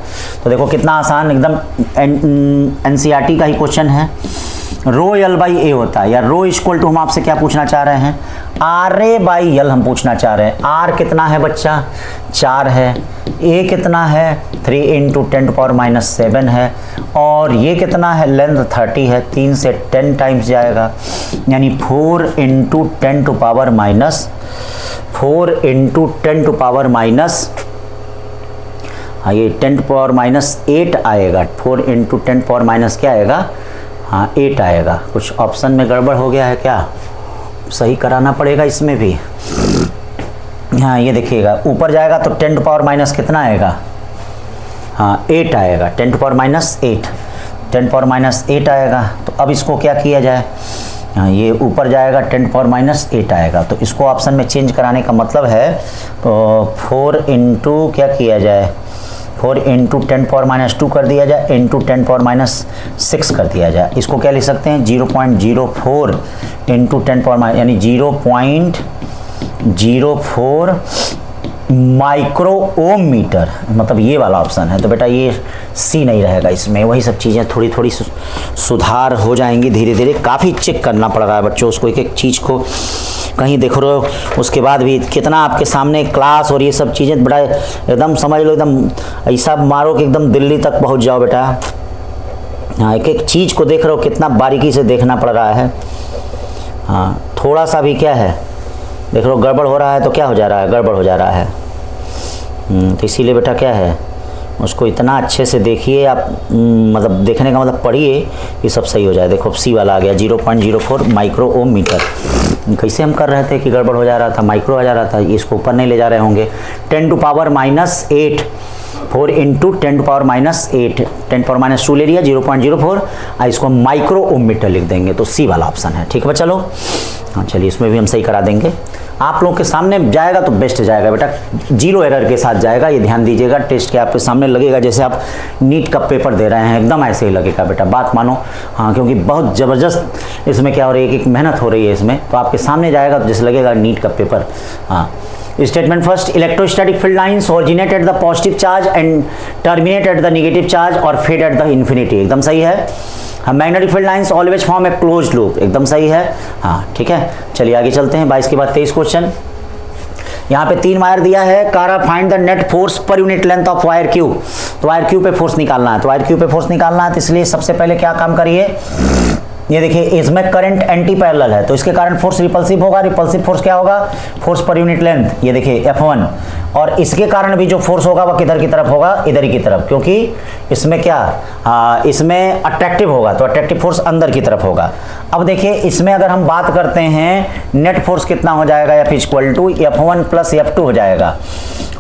A: तो देखो कितना आसान, एकदम एनसीईआरटी का ही क्वेश्चन है। रो एल बाई ए होता है, या रो इक्वल टू हम आपसे क्या पूछना चाह रहे हैं, आर ए बाई एल हम पूछना चाह रहे हैं। आर कितना है बच्चा 4 है, ए कितना है 3 इंटू 10⁻⁷ है, और ये कितना है लेंथ 30 है, 3 से 10 टाइम्स जाएगा, यानी 4 इंटू 10⁻⁻, हाँ ये 10⁻⁸ आएगा। 4 इंटू 10⁻⁻ क्या आएगा, हाँ 8 आएगा। कुछ ऑप्शन में गड़बड़ हो गया है क्या, सही कराना पड़ेगा इसमें भी। हाँ ये देखिएगा, ऊपर जाएगा तो 10⁻⁻ कितना आएगा, हाँ 8 आएगा, 10⁻⁸, 10⁻⁸ आएगा। तो अब इसको क्या किया जाए, हाँ ये ऊपर जाएगा 10⁻⁸ आएगा, तो इसको ऑप्शन में चेंज कराने का मतलब है तो 4 इंटू क्या किया जाए, 4 इंटू 10⁻² कर दिया जाए, इंटू 10⁻6 कर दिया जाए। इसको क्या लिख सकते हैं 0.04 इंटू 10⁻, यानी 0.04 माइक्रो ओम मीटर, मतलब ये वाला ऑप्शन है। तो बेटा ये सी नहीं रहेगा इसमें, वही सब चीज़ें थोड़ी थोड़ी सुधार हो जाएंगी धीरे धीरे। काफ़ी चेक करना पड़ रहा है बच्चों उसको, एक एक चीज़ को कहीं देख रहे हो, उसके बाद भी कितना आपके सामने क्लास और ये सब चीज़ें बड़ा एकदम समझ लो, एकदम ऐसा मारो कि एकदम दिल्ली तक पहुंच जाओ बेटा। हाँ एक एक चीज़ को देख रहे हो, कितना बारीकी से देखना पड़ रहा है। हाँ थोड़ा सा भी क्या है देख लो गड़बड़ हो रहा है तो क्या हो जा रहा है, गड़बड़ हो जा रहा है। तो इसीलिए बेटा क्या है, उसको इतना अच्छे से देखिए आप, मतलब देखने का मतलब पढ़िए कि सब सही हो जाए। देखो सी वाला आ गया 0.04 माइक्रो ओम मीटर। कैसे हम कर रहे थे कि गड़बड़ हो जा रहा था, माइक्रो आ जा रहा था, इसको ऊपर नहीं ले जा रहे होंगे। 10⁻⁸, 4 इंटू 10⁻⁸, 10⁻² ले लिया 0.04, और इसको माइक्रो ओम मीटर लिख देंगे, तो सी वाला ऑप्शन है। ठीक है चलो, हाँ चलिए इसमें भी हम सही करा देंगे। आप लोगों के सामने जाएगा तो बेस्ट जाएगा बेटा, 0 एरर के साथ जाएगा, ये ध्यान दीजिएगा। टेस्ट के आपके सामने लगेगा जैसे आप नीट का पेपर दे रहे हैं, एकदम ऐसे ही लगेगा बेटा, बात मानो। हाँ क्योंकि बहुत ज़बरदस्त इसमें क्या हो रही है, एक मेहनत हो रही है इसमें, तो आपके सामने जाएगा तो जैसे लगेगा नीट का पेपर। हाँ statement first, electrostatic field lines originate at the positive charge and terminate at the negative charge और फेड एट द इन्फिनिटी, एकदम सही है। Magnetic field lines always form a closed loop, एकदम सही है। हाँ ठीक है, चलिए आगे चलते हैं। 22 के बाद 23 क्वेश्चन। यहाँ पे 3 वायर दिया है, कारा find the net force per unit length of wire Q. तो वायर क्यू पे फोर्स निकालना है, तो वायर क्यू पे फोर्स निकालना है, तो इसलिए सबसे पहले क्या काम करिए, ये देखिए इसमें करंट एंटी पैरेलल है तो इसके कारण फोर्स रिपल्सिव होगा। रिपल्सिव फोर्स क्या होगा? फोर्स पर यूनिट लेंथ, ये देखिए F1। और इसके कारण भी जो फोर्स होगा वह किधर की तरफ होगा? इधर ही की तरफ, क्योंकि इसमें क्या इसमें अट्रैक्टिव होगा तो अट्रैक्टिव फोर्स अंदर की तरफ होगा। अब देखिए इसमें अगर हम बात करते हैं नेट फोर्स कितना हो जाएगा? F equal to F1 plus F2 हो जाएगा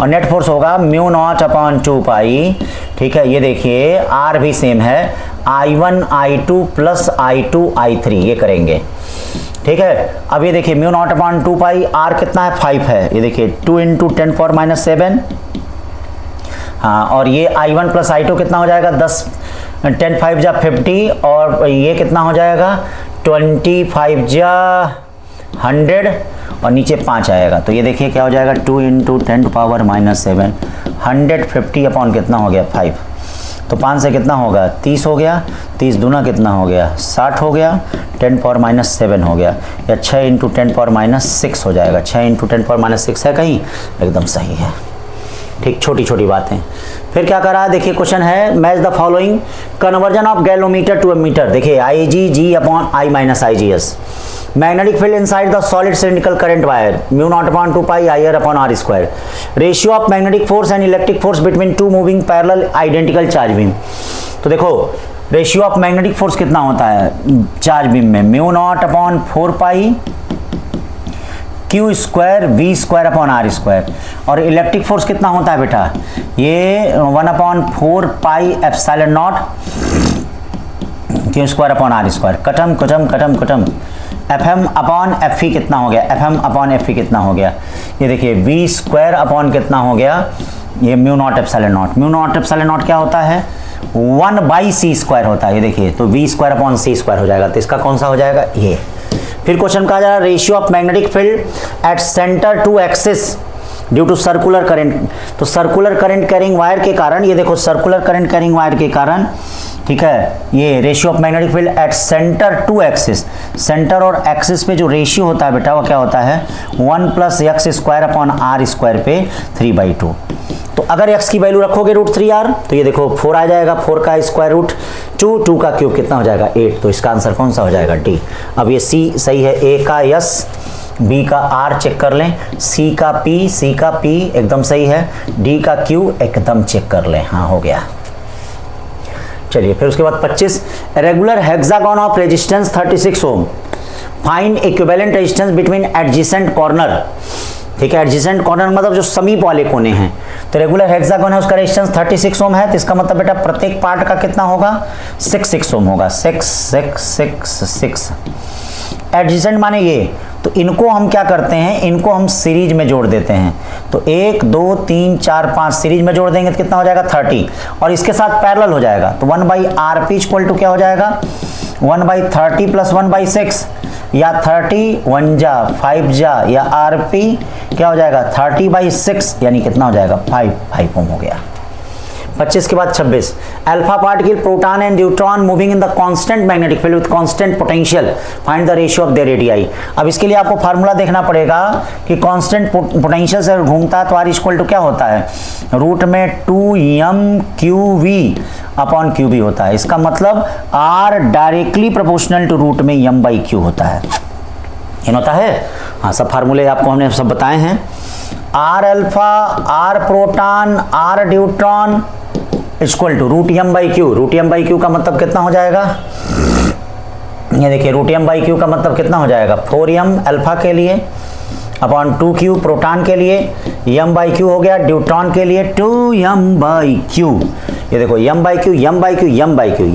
A: और नेट फोर्स होगा म्यू नॉट अपॉन 2 पाई। ठीक है, ये देखिए R भी सेम है, I1 I2 plus I2 I3 ये करेंगे। ठीक है, अब ये देखिए म्यू नॉट अपॉन 2 पाई, R कितना है? 5 है, ये देखिए 2 इंटू 10⁻⁷। हाँ, और ये I1 प्लस I2 कितना हो जाएगा? 10 10 5 जा 50 और ये कितना हो जाएगा? 25 जा 100 और नीचे 5 आएगा तो ये देखिए क्या हो जाएगा? 2 इंटू 10⁻⁷, 150 अपॉन कितना हो गया? 5। तो 5 से कितना होगा? 30 हो गया, 30 दूना कितना हो गया? 60 हो गया, 10⁻⁷ हो गया, या 6 इंटू 10⁻⁶ हो जाएगा। 6 इंटू 10⁻⁶ है कहीं? एकदम सही है। ठीक, छोटी छोटी बातें। फिर क्या कर रहा है? देखिए क्वेश्चन है match the following conversion of galvanometer to ammeter. देखिए IG upon I minus IGS। Magnetic field inside the solid cylindrical current wire mu naught upon 2 pi IR upon R square. Ratio of magnetic force and electric force between two moving parallel identical charge beam. तो देखो ratio of magnetic force कितना होता है charge beam में? Mu naught upon 4 pi Q square V square upon R square. और electric force कितना होता है बेटा? ये 1/4 pi epsilon naught Q square upon R square. कटम कटम कटम कटम। Fm अपॉन Fe कितना हो गया? Fm अपॉन Fe कितना हो गया? ये देखिए V स्क्वायर अपॉन कितना हो गया? ये mu naught epsilon not. Mu naught epsilon not क्या होता है? 1/c स्क्वायर होता है। ये देखिए तो V square upon C square हो जाएगा। तो इसका कौन सा हो जाएगा? ये। फिर क्वेश्चन कहा जा रहा है ratio of magnetic field at centre to axis due to circular current. तो सर्कुलर करंट कैरिंग वायर के कारण, ये देखो सर्कुलर करंट कैरिंग वायर के कारण, ठीक है, ये ratio of magnetic field at centre to axis. Centre और एक्सिस पे जो रेशियो होता है बेटा वो क्या होता है? 1 plus x square upon R square पे 3/2। तो अगर x की वैल्यू रखोगे √3r तो ये देखो 4 आ जाएगा, 4 का स्क्वायर रूट 2, 2 का क्यूब कितना हो जाएगा? 8। तो इसका आंसर कौन सा हो जाएगा? D। अब ये C सही है, A का S, B का R चेक कर लें, C का P एकदम सही है, D का Q एकदम चेक कर लें। हाँ हो गया। चलिए फिर उसके बाद 25 regular hexagon of resistance 36 ohm find equivalent resistance between adjacent corner. ठीक है, एडजेसेंट कॉर्नर मतलब जो समीप वाले कोने हैं। तो रेगुलर हेक्सागोन है उसका रेजिस्टेंस 36 ओम है, तो इसका मतलब बेटा प्रत्येक पार्ट का कितना होगा? 6 ओम होगा। 6 एडजेसेंट माने ये, तो इनको हम क्या करते हैं? इनको हम सीरीज में जोड़ देते हैं। तो 1 2 3 4 5 सीरीज में जोड़ देंगे तो कितना हो जाएगा? 30। और इसके साथ पैरेलल हो जाएगा तो 1/RP इक्वल टू क्या हो जाएगा? 1/30 प्लस 1/6, या 30 1 जा 5 जा, या RP क्या हो जाएगा? 30/6 यानी कितना हो जाएगा? 5 ओम हो गया। 25 के बाद 26 alpha particle proton and neutron moving in the constant magnetic field with constant potential find the ratio of there radii. अब इसके लिए आपको फार्मूला देखना पड़ेगा कि कांस्टेंट पोटेंशियल से घूमता है तो R इक्वल टू क्या होता है? रूट में 2mqv अपॉन qb होता है। इसका मतलब R directly proportional to root में m/q होता है। इन होता है। हाँ, सब फार्मूले आपको हमने सब बताए हैं। R alpha, R proton, R neutron equal to root m/q। Root m/q का मतलब कितना हो जाएगा? ये देखिए रूट m/q का मतलब कितना हो जाएगा? 4m अल्फा के लिए अपॉन 2q प्रोटॉन के लिए, m/q हो गया, न्यूट्रॉन के लिए 2m/q। ये देखो m/q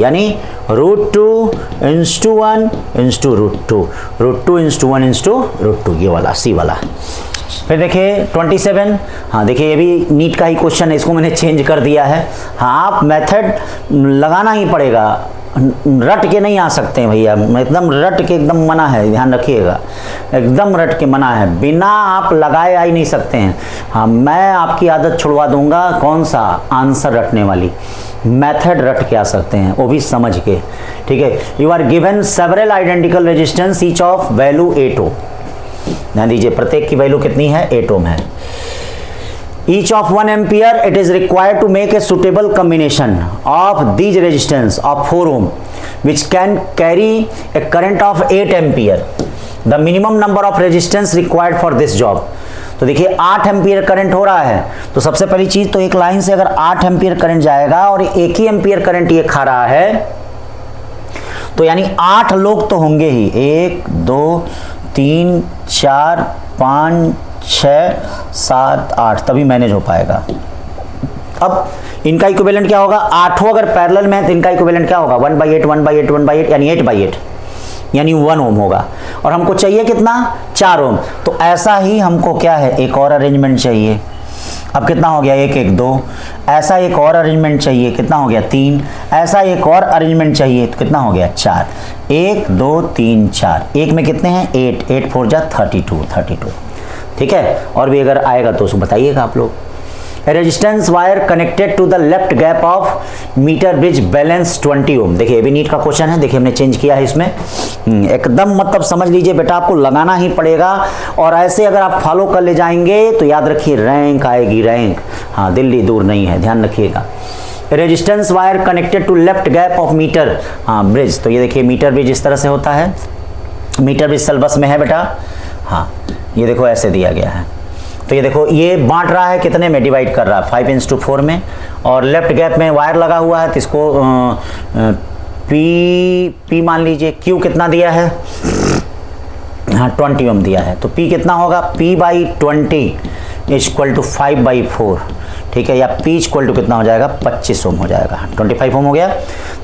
A: यानी √2 इंटू 1 इंटू √2, √2 इंटू 1 इंटू √2, ये वाला C वाला। फिर देखिए 27। हाँ देखिए ये भी नीट का ही क्वेश्चन है, इसको मैंने चेंज कर दिया है। हाँ आप मेथड लगाना ही पड़ेगा, रट के नहीं आ सकते हैं भैया, एकदम रट के एकदम मना है, ध्यान रखिएगा, एकदम रट के मना है, बिना आप लगाए आ ही नहीं सकते हैं। हाँ मैं आपकी आदत छुड़वा दूंगा, कौन सा? आंसर रटने वाली, मेथड रट के आ सकते हैं वो भी समझ के। ठीक है, you are given several identical resistance each of value 8 ohm. ध्यान दीजिए प्रत्येक की वैल्यू कितनी है? 8 ओम है। each of 1 ampere it is required to make a suitable combination of these resistance of 4 ohm which can carry a current of 8 ampere. The minimum number of resistance required for this job. तो देखिए 8 ampere current हो रहा है, तो सबसे पहली चीज तो एक लाइन से अगर 8 एम्पियर करंट जाएगा और एक ही एम्पियर करंट ये खा रहा है, तो यानी 8 लोग तो होंगे ही, 1 2 3 4 5 6 7 8, तभी मैनेज हो पाएगा। अब इनका इक्विवेलेंट क्या होगा, 8 अगर पैरेलल में है तो इनका इक्विवेलेंट क्या होगा, 1/8 1/8 1/8 यानी 8/8 यानी 1 ओम होगा, और हमको चाहिए कितना, 4 ओम। तो ऐसा ही हमको क्या है, एक और अरेंजमेंट चाहिए। अब कितना हो गया, 1 1 2, ऐसा एक और अरेंजमेंट चाहिए, कितना हो गया 3, ऐसा एक और अरेंजमेंट चाहिए तो कितना हो गया 4, 1 2 3 4, एक में कितने हैं 8 8 4 जा 32, ठीक है। और भी अगर आएगा तो उसको बताइएगा आप लोग। Resistance wire connected to the left gap of metre bridge balance 20 ohm. देखिए ये भी नीट का क्वेश्चन है, देखिए हमने चेंज किया है इसमें, एकदम मतलब समझ लीजिए बेटा, आपको लगाना ही पड़ेगा, और ऐसे अगर आप फॉलो कर ले जाएंगे तो याद रखिए रैंक आएगी, रैंक। हाँ, दिल्ली दूर नहीं है, ध्यान रखिएगा। Resistance wire connected to left gap of metre bridge, तो ये देखिए मीटर ब्रिज इस तरह से होता है, मीटर ब्रिज सिलेबस में है बेटा। हाँ, ये देखो ऐसे दिया गया है, तो ये देखो ये बांट रहा है कितने में, डिवाइड कर रहा है 5:4 में, और लेफ्ट गैप में वायर लगा हुआ है तो इसको पी मान लीजिए, क्यू कितना दिया है, हाँ 20 ओम दिया है, तो पी कितना होगा, P/20 = 5/4, ठीक है, या P = कितना हो जाएगा 25 ओम हो जाएगा, 25 ओम हो गया।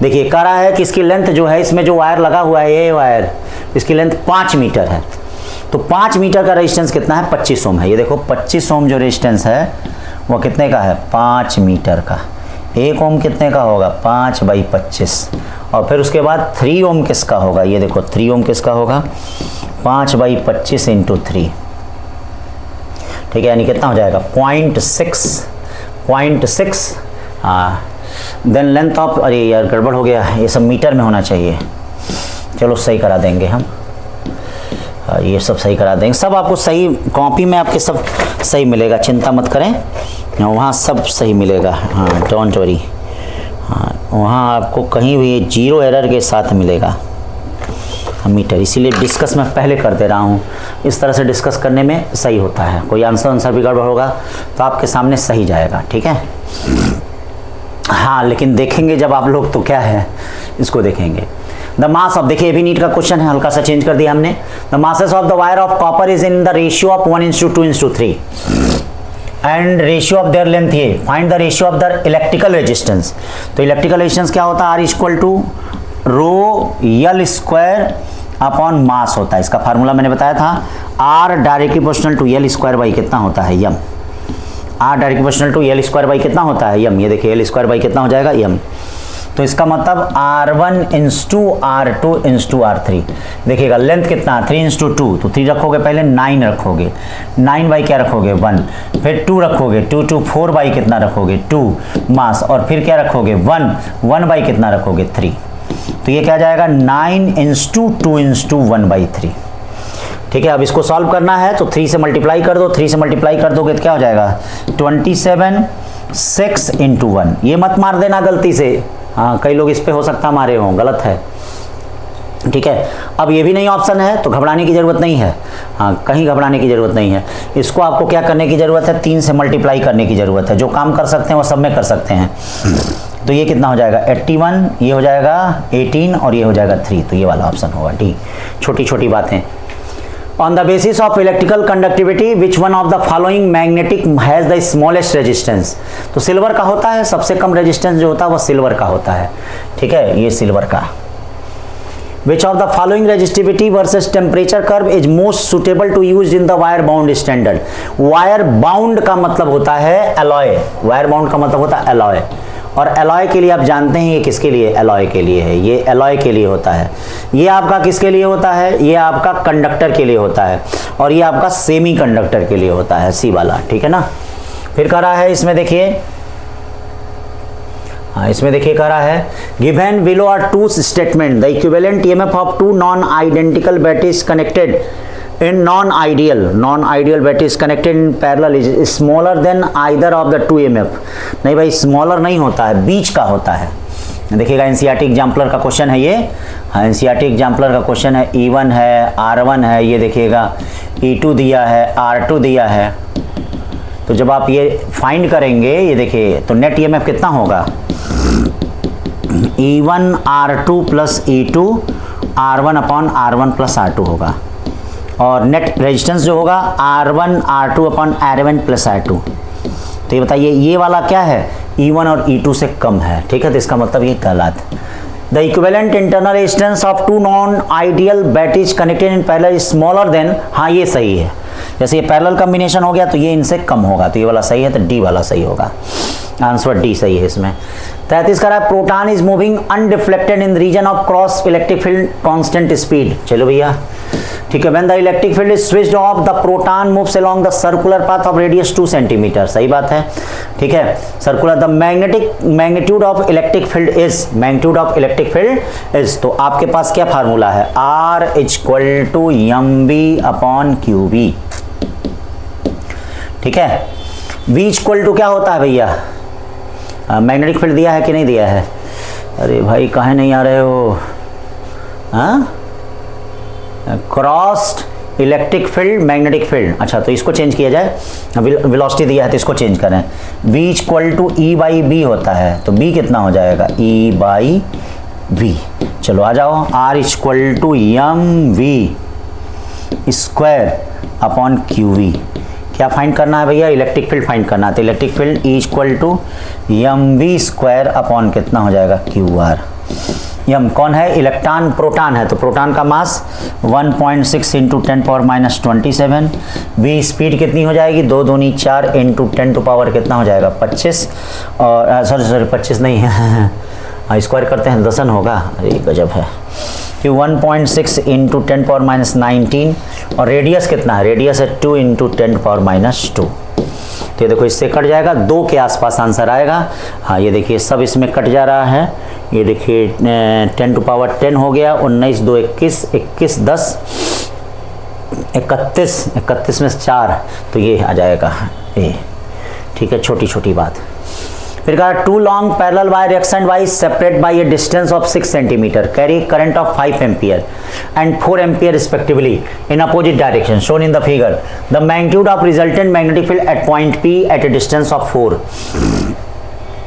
A: देखिए कह रहा है कि इसकी लेंथ जो है, इसमें जो वायर लगा हुआ है ये वायर, इसकी लेंथ 5 मीटर है, तो 5 मीटर का रेजिस्टेंस कितना है, 25 ओम है। ये देखो 25 ओम जो रेजिस्टेंस है वो कितने का है, 5 मीटर का। 1 ओम कितने का होगा, 5/25, और फिर उसके बाद 3 ओम किसका होगा, ये देखो 3 ओम किसका होगा, 5/25 × 3, ठीक है, यानी कितना हो जाएगा 0.6। हाँ, देन लेंथ ऑफ, अरे यार गड़बड़ हो गया, ये सब मीटर में होना चाहिए, चलो सही करा देंगे हम, ये सब सही करा देंगे, सब आपको सही कॉपी में आपके सब सही मिलेगा, चिंता मत करें, वहाँ सब सही मिलेगा। हाँ डोंट वरी, हाँ वहाँ आपको कहीं भी 0 एरर के साथ मिलेगा मीटर, इसीलिए डिस्कस मैं पहले कर दे रहा हूँ, इस तरह से डिस्कस करने में सही होता है। कोई आंसर भी गड़बड़ होगा तो आपके सामने सही जाएगा, ठीक है। हाँ लेकिन देखेंगे जब आप लोग तो क्या है, इसको देखेंगे। द मास ऑफ, देखिए भी नीट का क्वेश्चन है, हल्का सा चेंज कर दिया हमने। The masses of the wire of copper is in the ratio of 1:2:3 and ratio of their length, ये find the ratio of the electrical resistance. तो इलेक्ट्रिकल रेजिस्टेंस क्या होता है, R = ρL² अपॉन मास होता है, इसका फार्मूला मैंने बताया था, R directly proportional to L² by कितना होता है, M। R directly proportional to L² by कितना होता है, M। ये देखिए L² बाई कितना हो जाएगा, M। तो इसका मतलब R1 × R2 × R3, देखिएगा लेंथ कितना, 3 × 2, तो 3 रखोगे पहले, 9 रखोगे, 9 बाई क्या रखोगे 1, फिर 2 रखोगे, 2 2 4 बाई कितना रखोगे 2 मास, और फिर क्या रखोगे 1 बाई कितना रखोगे 3, तो ये क्या जाएगा 9 × 2 × 1/3, ठीक है। अब इसको सॉल्व करना है तो 3 से मल्टीप्लाई कर दो, 3 से मल्टीप्लाई कर दोगे तो क्या हो जाएगा 27 6 × 1, ये मत मार देना गलती से, हाँ कई लोग इस पे हो सकता मारे हों, गलत है, ठीक है। अब ये भी नहीं ऑप्शन है तो घबराने की ज़रूरत नहीं है, हाँ कहीं घबराने की ज़रूरत नहीं है, इसको आपको क्या करने की ज़रूरत है, 3 से मल्टीप्लाई करने की ज़रूरत है, जो काम कर सकते हैं वो सब में कर सकते हैं। तो ये कितना हो जाएगा 81, ये हो जाएगा 18 और ये हो जाएगा 3, तो ये वाला ऑप्शन होगा डी। छोटी छोटी बातें। On the basis of electrical conductivity, which one of the following magnetic has the smallest resistance? तो सिल्वर का होता है सबसे कम रेजिस्टेंस जो होता है वो सिल्वर का होता है, ठीक है, ये सिल्वर का। Which of the following resistivity versus temperature curve is most suitable to use in the wire bound standard? Wire bound का मतलब होता है alloy, wire bound का मतलब होता है alloy, और एलॉय के लिए आप जानते हैं ये किसके लिए, एलॉय के लिए है, ये एलॉय के लिए होता है। ये आपका किसके लिए होता है, ये आपका कंडक्टर के लिए होता है, और ये आपका सेमी कंडक्टर के लिए होता है, सी वाला, ठीक है ना। फिर कह रहा है इसमें देखिए, हाँ इसमें देखिए कह रहा है given below are two statement, the equivalent EMF of two non identical batteries connected in non-ideal battery is connected in parallel is smaller than either of the two EMF। नहीं भाई, स्मॉलर नहीं होता है, बीच का होता है। देखिएगा एनसीईआरटी एग्जाम्पलर का क्वेश्चन है ये। हाँ, एनसीईआरटी एग्जाम्पलर का क्वेश्चन है। E1 है, R1 है, ये देखिएगा E2 दिया है, R2 दिया है। तो जब आप ये फाइंड करेंगे, ये देखिए, तो नेट ईएमएफ कितना होगा? E1 R2 plus E2 R1 upon R1 plus R2 होगा। और नेट रेजिस्टेंस जो होगा R1 R2 upon R1 plus R2। तो ये बताइए, ये वाला क्या है? E1 और E2 से कम है। ठीक है, तो इसका मतलब ये गलत। The equivalent internal resistance of two non ideal batteries connected in parallel is smaller than, हाँ ये सही है। जैसे ये पैरेलल कॉम्बिनेशन हो गया तो ये इनसे कम होगा, तो ये वाला सही है, तो डी वाला सही होगा। आंसर डी सही है इसमें। 33 का है, proton is moving undeflected in region of cross electric field constant speed. चलो भैया, ठीक है। When the electric field is switched off the proton moves along the circular path of radius 2 centimetre. सही बात है, ठीक है। Circular the magnitude of electric field is, तो आपके पास क्या फार्मूला है? R = mv upon qv। ठीक है। V = क्या होता है भैया? मैग्नेटिक फील्ड दिया है कि नहीं दिया है? अरे भाई काहे नहीं आ रहे हो? हाँ, crossed electric field magnetic field. अच्छा, तो इसको चेंज किया जाए, वेलोसिटी दिया है तो इसको चेंज करें। V = E/B होता है, तो B कितना हो जाएगा? E/V। चलो आ जाओ, R = mv square upon qv। क्या फाइंड करना है भैया? इलेक्ट्रिक फील्ड फाइंड करना है। तो electric field E = mv square upon कितना हो जाएगा? qr। यम कौन है? इलेक्ट्रॉन, प्रोटॉन है, तो प्रोटॉन का मास 1.6 × 10⁻27। v स्पीड कितनी हो जाएगी? 2 दूनी 4 × 10 कितना हो जाएगा? 25। और सॉरी 25 नहीं है स्क्वायर करते हैं, दसन होगा। अरे गजब है। कि 1.6 × 10⁻19 और रेडियस कितना है? रेडियस है 2 × 10⁻²। तो ये देखो, इससे कट जाएगा, 2 के आसपास आंसर आएगा। हाँ, ये देखिए सब इसमें कट जा रहा है। ये देखिए 10⁻10 हो गया, 19 2 21, 21 10 31 में 4, तो ये आ जाएगा ए। ठीक है, छोटी छोटी बात। फिर कहा, 2 long parallel wire extend wise separate by a distance of 6 centimetre carry current of 5 ampere and 4 ampere respectively in opposite direction shown in the figure. The magnitude of resultant magnetic field at point P at a distance of 4।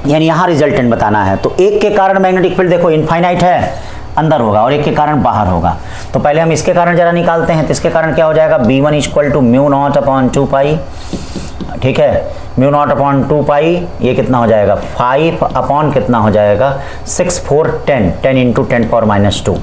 A: यानी यहाँ resultant बताना है। तो एक के कारण magnetic field देखो infinite है, अंदर होगा, और एक के कारण बाहर होगा। तो पहले हम इसके कारण जरा निकालते हैं। तो इसके कारण क्या हो जाएगा? B1 = μ0/2π। ठीक है, μ0/2π, ये कितना हो जाएगा? 5 अपॉन कितना हो जाएगा? 6 4 10 10 × 10⁻²।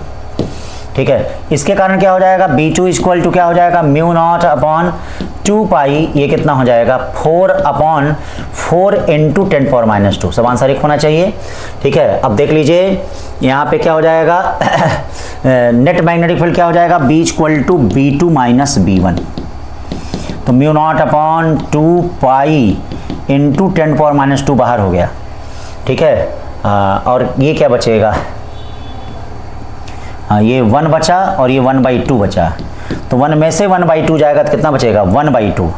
A: ठीक है, इसके कारण क्या हो जाएगा? B2 = क्या हो जाएगा? μ0/2π, ये कितना हो जाएगा? 4 अपॉन 4 × 10⁻²। सब आंसर एक होना चाहिए। ठीक है, अब देख लीजिए यहाँ पे क्या हो जाएगा? नेट मैग्नेटिक फील्ड क्या हो जाएगा? B = B2 - B1। तो μ0/2π × 10⁻² बाहर हो गया। ठीक है, और ये क्या बचेगा? हाँ, ये 1 बचा और ये 1/2 बचा। तो 1 में से 1/2 जाएगा तो कितना बचेगा? 1/2।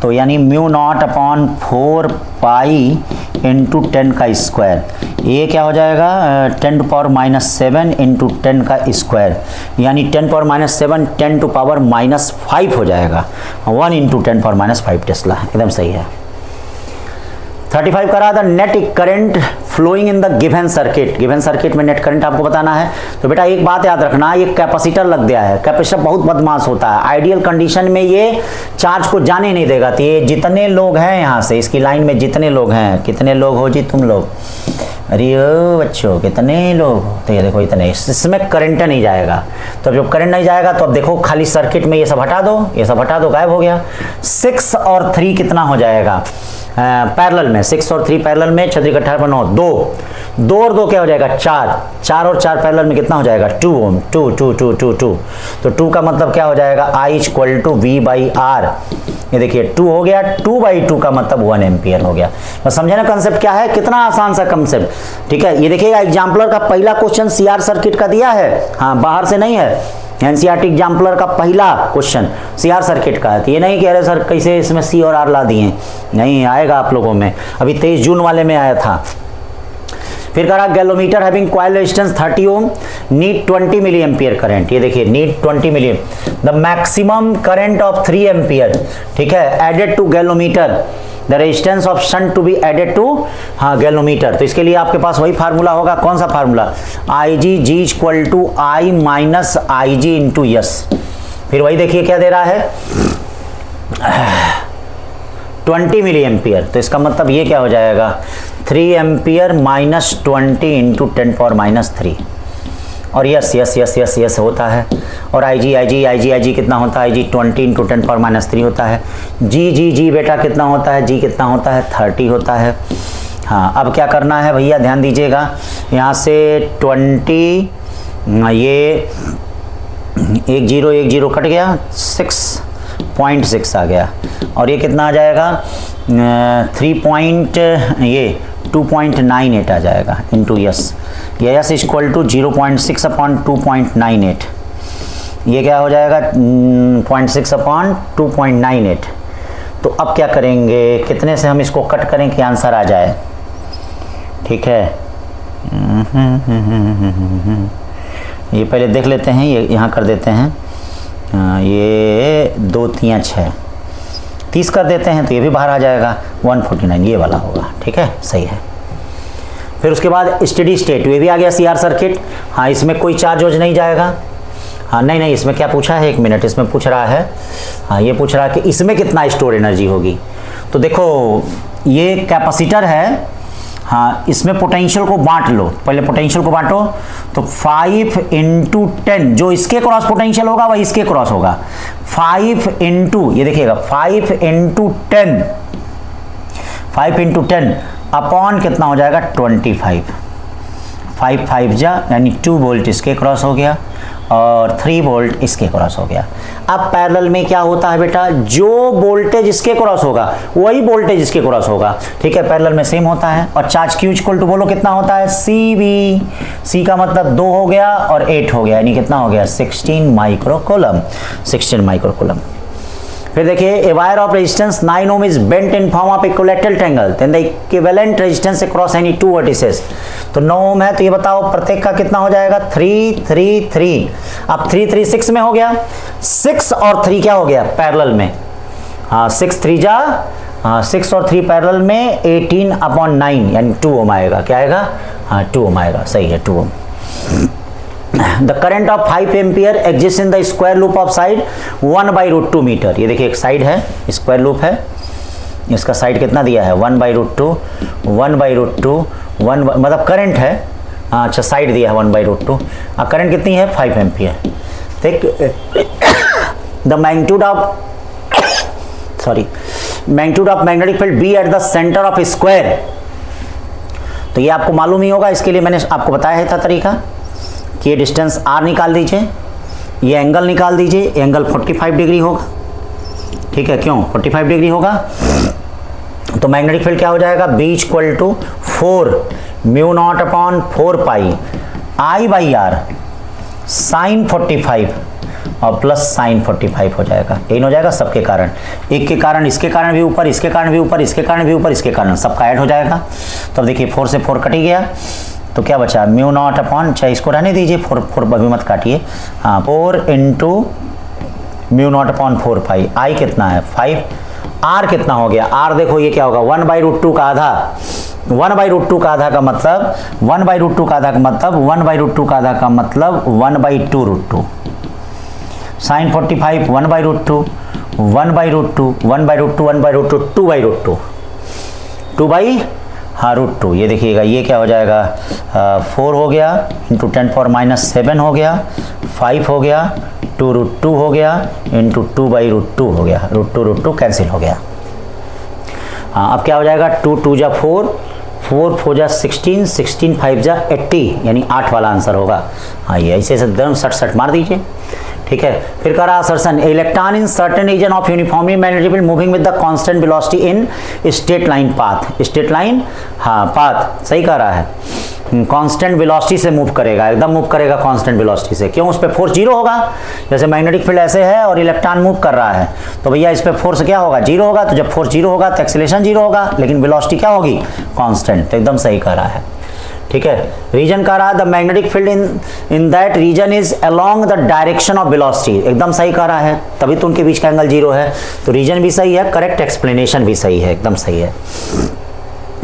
A: तो यानी μ0/4π × 10 का स्क्वायर, ये क्या हो जाएगा? 10⁻7 × 10 का स्क्वायर, यानी 10⁻7 10⁻5 हो जाएगा। 1 × 10⁻5 टेस्ला, एकदम सही है। 35 करा, the net current flowing in the given circuit. Given circuit में नेट करंट आपको बताना है। तो बेटा एक बात याद रखना, ये कैपेसिटर लग गया है। कैपेसिटर बहुत बदमाश होता है। आइडियल कंडीशन में ये चार्ज को जाने नहीं देगा। तो ये जितने लोग हैं यहाँ से इसकी लाइन में, जितने लोग हैं, कितने लोग हो जी तुम लोग? अरे ओ बच्चों, कितने लोग? तो ये देखो इतने, इसमें करंट नहीं जाएगा। तो जब करंट नहीं जाएगा तो अब देखो खाली सर्किट में ये सब हटा दो, ये सब हटा दो, गायब हो गया। 6 और 3 कितना हो जाएगा? पैरेलल में 6 और 3 पैरेलल में 6 3 18 9 2 और 2 क्या हो जाएगा? 4 और 4 पैरेलल में कितना हो जाएगा? 2 ओम। 2 2 2 2 2। तो 2 का मतलब क्या हो जाएगा? I = V/R। ये देखिए 2 हो गया, 2/2 का मतलब 1 एम्पियर हो गया। बस समझे ना कंसेप्ट क्या है? कितना आसान सा कंसेप्ट। ठीक है, ये देखिएगा एग्जाम्पलर का पहला क्वेश्चन CR सर्किट का दिया है। हाँ, बाहर से नहीं है। एनसीईआरटी एग्जाम्पलर का पहला क्वेश्चन सीआर सर्किट का है। तो ये नहीं कह रहे सर कैसे इसमें सी और आर ला दिए, नहीं आएगा आप लोगों में, अभी 23 जून वाले में आया था। फिर कह रहा galvanometer having coil resistance 30 ohm need 20 milli ampere current. ये देखिए need 20 milli, the maximum current of 3 ampere, ठीक है, added to galvanometer, the resistance of shunt to be added to galvanometer. तो इसके लिए आपके पास वही फार्मूला होगा, कौन सा formula, I G G equal to I minus I G into S. फिर वही देखिए क्या दे रहा है 20 मिली एम्पियर, तो इसका मतलब ये क्या हो जाएगा 3 ampere minus 20 into 10 power minus 3, और yes yes yes yes yes होता है। और आई जी कितना होता है, आई जी 20 इंटू 10 पावर माइनस 3 होता है। जी बेटा कितना होता है, जी कितना होता है 30 होता है। हाँ अब क्या करना है भैया ध्यान दीजिएगा, यहाँ से 20 ये 1 0 कट गया 6.6 आ गया, और ये कितना आ जाएगा 2.98 आ जाएगा इंटू यस, ये यस इक्वल टू 0.6 अपॉन 2.98, ये क्या हो जाएगा 0.6 अपॉन 2.98। तो अब क्या करेंगे, कितने से हम इसको कट करें कि आंसर आ जाए, ठीक है। ये पहले देख लेते हैं, ये यहाँ कर देते हैं, ये 2 3 6 30 कर देते हैं, तो ये भी बाहर आ जाएगा 149, ये वाला होगा, ठीक है सही है। फिर उसके बाद स्टेडी स्टेट, ये भी आ गया सीआर सर्किट। हाँ इसमें कोई चार्ज वोर्ज नहीं जाएगा, हाँ नहीं इसमें क्या पूछा है, 1 मिनट, इसमें पूछ रहा है, हाँ ये पूछ रहा है कि इसमें कितना स्टोर एनर्जी होगी। तो देखो ये कैपेसिटर है, हाँ इसमें पोटेंशियल को बांट लो, पहले पोटेंशियल को बांटो, तो 5 इंटू 10, जो इसके क्रॉस पोटेंशियल होगा वही इसके क्रॉस होगा, 5 इंटू ये देखिएगा 5 इंटू 10, 5 इंटू 10 अपॉन कितना हो जाएगा 25, 5 5 जा यानी 2 वोल्ट इसके क्रॉस हो गया और 3 वोल्ट इसके क्रॉस हो गया। अब पैरेलल में क्या होता है बेटा, जो वोल्टेज इसके क्रॉस होगा वही वोल्टेज इसके क्रॉस होगा, ठीक है, पैरेलल में सेम होता है। और चार्ज Q इक्वल टू बोलो कितना होता है CV, C का मतलब 2 हो गया और 8 हो गया, यानी कितना हो गया 16 माइक्रोकूलम, 16 माइक्रोकूलम। फिर देखिए a wire of resistance 9 ohm is bent in form of equilateral triangle, then the equivalent resistance across any 2 vertices. तो 9 ओम है, तो ये बताओ प्रत्येक का कितना हो जाएगा 3 3 3। अब 3 3 6 में हो गया, 6 और 3 क्या हो गया पैरेलल में, हाँ 6 3 जा, हाँ 6 और 3 पैरेलल में 18/9 यानी 2 ओम आएगा, क्या आएगा, हाँ 2 ओम आएगा, सही है 2 ओम। The current of 5 ampere exists in the square loop of side 1/√2 metre. ये देखिए एक साइड है, स्क्वायर लूप है, इसका साइड कितना दिया है 1/√2, 1/√2 मतलब करंट है, अच्छा साइड दिया है 1/√2, करंट कितनी है 5 एम्पियर। ठीक, the magnitude of magnetic field B at the centre of square. तो ये आपको मालूम ही होगा, इसके लिए मैंने आपको बताया था तरीका कि ये डिस्टेंस r निकाल दीजिए, ये एंगल निकाल दीजिए, एंगल 45 डिग्री होगा, ठीक है, क्यों 45 डिग्री होगा, तो मैग्नेटिक फील्ड क्या हो जाएगा B equal to 4 μ0 upon 4 pi I/r sine 45 और प्लस साइन 45 हो जाएगा, यही हो जाएगा सबके कारण, एक के कारण इसके कारण भी ऊपर, इसके कारण भी ऊपर, इसके कारण भी ऊपर, इसके कारण सबका ऐड हो जाएगा। तो अब देखिए 4 से 4 कट ही गया, तो क्या बचा μ0 अपॉन, चाहे इसको रहने दीजिए 4 अभी मत काटिए, हाँ 4 इंटू μ0 अपॉन 4 पाई, I कितना है 5, R कितना हो गया, R देखो ये क्या होगा 1/√2 का आधा, 1/√2 का आधा का मतलब 1/√2 का आधा का मतलब 1/√2 का आधा का मतलब 1/2√2, साइन 45 1/√2 1/√2 1/√2 1/√2 2/√2 2/√2। ये देखिएगा ये क्या हो जाएगा 4 हो गया इंटू 10⁻⁻7 हो गया, 5 हो गया, 2√2 हो गया इंटू 2/√2 हो गया, √2 कैंसिल हो गया। हाँ अब क्या हो जाएगा 2 2 जा 4, 4 4 जा 16, 16 5 जा 80 यानी 8 वाला आंसर होगा। हाँ ये ऐसे से एकदम 60 मार दीजिए। ठीक है। फिर करा assertion, electron in certain region of uniformly magnetic field moving with the constant velocity in straight line path, straight line हाँ पाथ सही कह रहा है, कांस्टेंट वेलोसिटी से मूव करेगा, एकदम मूव करेगा कांस्टेंट वेलोसिटी से। क्यों? उस पर फोर्स जीरो होगा, जैसे मैग्नेटिक फील्ड ऐसे है और इलेक्ट्रॉन मूव कर रहा है तो भैया इस पर फोर्स क्या होगा? जीरो होगा। तो जब फोर्स जीरो होगा तो एक्सीलरेशन जीरो होगा, लेकिन वेलोसिटी क्या होगी? कांस्टेंट। तो एकदम सही कह रहा है, ठीक है। रीजन कह रहा है the magnetic field in that region is along the direction of velocity, एकदम सही कह रहा है, तभी तो उनके बीच का एंगल जीरो है। तो रीजन भी सही है, करेक्ट एक्सप्लेनेशन भी सही है, एकदम सही है।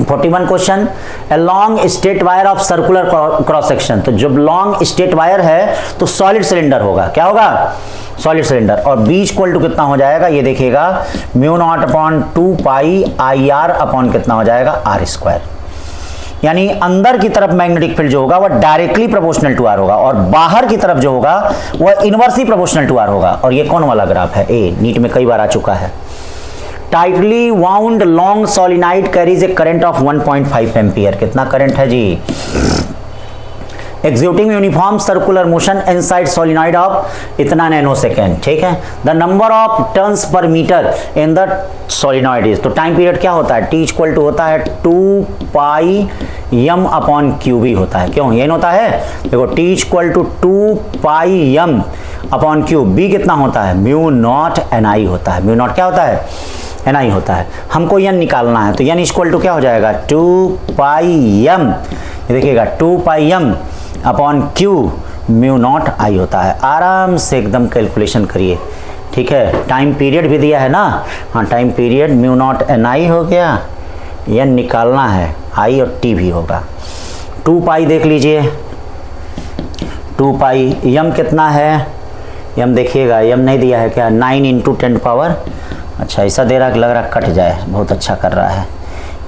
A: 41 question, a long straight wire of circular cross section, तो जब लॉन्ग स्ट्रेट वायर है तो सॉलिड सिलेंडर होगा, क्या होगा? Solid cylinder. और बी इक्वल टू कितना हो जाएगा? ये देखिएगा mu naught upon 2 pi I R upon कितना हो जाएगा? R square. यानी अंदर की तरफ मैग्नेटिक फील्ड जो होगा वह डायरेक्टली प्रोपोर्शनल टू आर होगा और बाहर की तरफ जो होगा वह इनवर्सली प्रोपोर्शनल टू आर होगा। और ये कौन वाला ग्राफ है? ए, नीट में कई बार आ चुका है। Tightly wound long solenoid carries a current of 1.5 ampere, कितना करंट है जी? Executing uniform circular motion inside solenoid of इतना नैनो सेकेंड, ठीक है। The number of turns per meter in the solenoid is, तो टाइम पीरियड क्या होता है? टी इक्वल टू होता है 2 पाई यम अपॉन क्यू भी होता है। क्यों? ये होता है, देखो T equal to 2 pi M upon Q, B कितना होता है? म्यू नॉट एन आई होता है। म्यू नॉट क्या होता है? एन आई होता है। हमको यन निकालना है तो यन इक्वल टू क्या हो जाएगा? 2 पाई यम, ये देखिएगा 2 pi M upon Q mu naught आई होता है। आराम से एकदम कैलकुलेशन करिए, ठीक है। टाइम पीरियड भी दिया है ना, हाँ time period mu naught N I हो गया, यन निकालना है, आई और टी भी होगा। 2 पाई देख लीजिए, 2 पाई यम कितना है? यम देखिएगा, यम नहीं दिया है क्या? 9 इंटू 10 पावर, अच्छा ऐसा दे रहा, लग रहा कट जाए, बहुत अच्छा कर रहा है,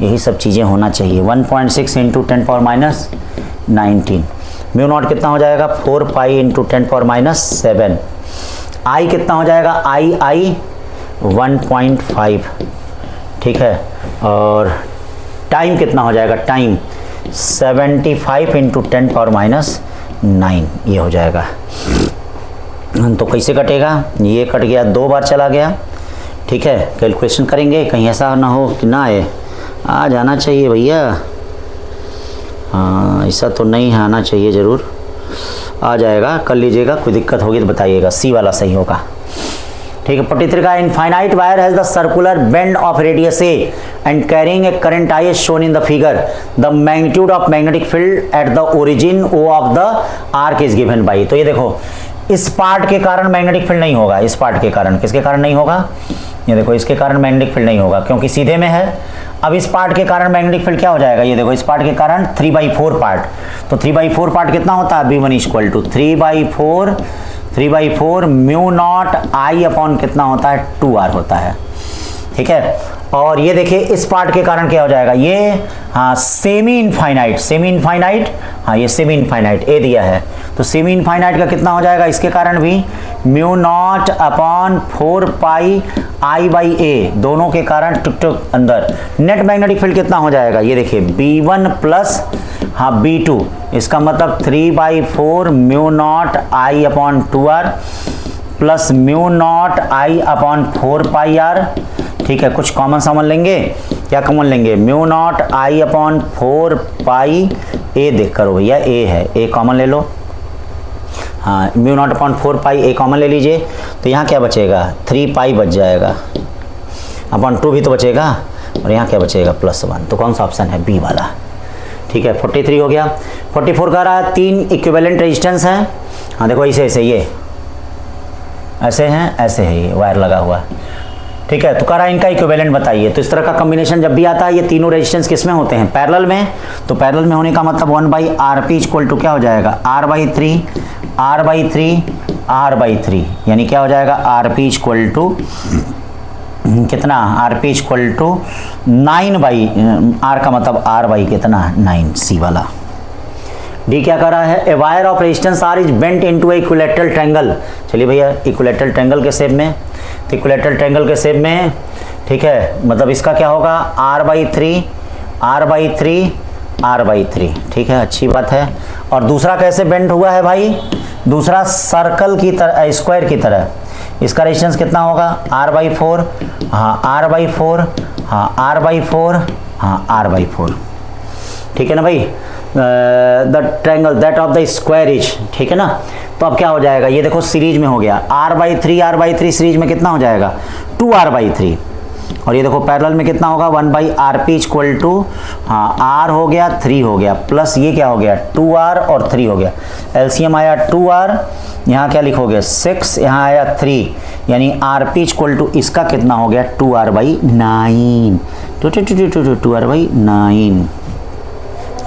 A: यही सब चीज़ें होना चाहिए। 1.6 into 10 power minus 19, mu naught कितना हो जाएगा? 4 पाई इंटू 10 पावर माइनस 7, आई कितना हो जाएगा? आई 1.5, ठीक है। और टाइम कितना हो जाएगा? टाइम 75 इंटू 10 पावर माइनस 9, ये हो जाएगा। तो कैसे कटेगा? ये कट गया, 2 बार चला गया, ठीक है। कैलकुलेशन करेंगे, कहीं ऐसा ना हो कि ना आए, आ जाना चाहिए भैया, हाँ ऐसा तो नहीं आना चाहिए, ज़रूर आ जाएगा, कर लीजिएगा, कोई दिक्कत होगी तो बताइएगा। सी वाला सही होगा, ठीक है। 43 का, infinite wire has the circular bend of radius A and carrying a current I as shown in the figure, the magnitude of magnetic field at the origin O of the arc is given by. तो ये देखो, इस part के कारण magnetic field नहीं होगा, इस part के कारण, किसके कारण नहीं होगा? ये देखो, इसके कारण मैग्नेटिक फील्ड नहीं होगा क्योंकि सीधे में है। अब इस पार्ट के कारण मैग्नेटिक फील्ड क्या हो जाएगा? ये देखो, इस पार्ट के कारण 3/4 पार्ट, तो 3/4 पार्ट कितना होता है? B1 equal to 3/4 mu naught I upon कितना होता है? 2R होता है, ठीक है। और ये देखिए, इस पार्ट के कारण क्या हो जाएगा? ये हाँ सेमी इनफाइनाइट, हाँ ये सेमी इनफाइनाइट ए दिया है, तो सेमी इनफाइनाइट का कितना हो जाएगा? इसके कारण भी mu naught upon 4 pi I by A, दोनों के कारण टुक टुक अंदर। नेट मैग्नेटिक फील्ड कितना हो जाएगा? ये देखिए B1 प्लस हाँ B2, इसका मतलब 3/4 mu naught I upon 2R plus mu naught I upon 4 pi R, ठीक है। कुछ कॉमन सामान लेंगे, क्या कॉमन लेंगे? Mu naught I upon 4 pi A, देख करो भैया, ए है, ए कॉमन ले लो, हाँ म्यू नॉट अपॉन 4 पाई ए कॉमन ले लीजिए, तो यहाँ क्या बचेगा? 3 पाई बच जाएगा, अपॉन 2 भी तो बचेगा, और यहाँ क्या बचेगा? +1, तो कौन सा ऑप्शन है? बी वाला, ठीक है। 43 हो गया। 44 का रहा है, 3 इक्विवेलेंट रेजिस्टेंस हैं, हाँ देखो ऐसे ऐसे, ये ऐसे हैं, ऐसे है, ये वायर लगा हुआ, ठीक है। तो कह रहा है इनका इक्विवेलेंट बताइए। तो इस तरह का कॉम्बिनेशन जब भी आता है, ये तीनों रेजिस्टेंस किस में होते हैं? पैरेलल में। तो पैरेलल में होने का मतलब 1/RP इक्वल टू क्या हो जाएगा? R/3 यानी क्या हो जाएगा? RP इक्वल टू कितना? RP इक्वल टू 9/R का मतलब R/ कितना? 9, सी वाला। डी क्या कर रहा है? A wire of resistance R is bent into a equilateral triangle. चलिए भैया, इक्विलैटरल ट्रायंगल के शेप में, तो इक्विलैटरल ट्रायंगल के शेप में, ठीक है, मतलब इसका क्या होगा? R/3, ठीक है, अच्छी बात है। और दूसरा कैसे बेंड हुआ है भाई? दूसरा सर्कल की तरह, स्क्वायर की तरह, इसका रेजिस्टेंस कितना होगा R/4, हाँ R/4, हाँ R/4, हाँ R/4, ठीक है ना भाई। The triangle that of the square is, ठीक है ना। तो अब क्या हो जाएगा, ये देखो सीरीज में हो गया R/3 सीरीज में कितना हो जाएगा 2R/3, और ये देखो पैरेलल में कितना होगा 1/RP इक्वल टू, हाँ R हो गया 3 हो गया, प्लस ये क्या हो गया 2R और 3 हो गया, एलसीएम आया 2R, यहाँ क्या लिखोगे 6, यहाँ आया 3, यानी RP इक्वल टू इसका कितना हो गया 2R/9, 2R/9,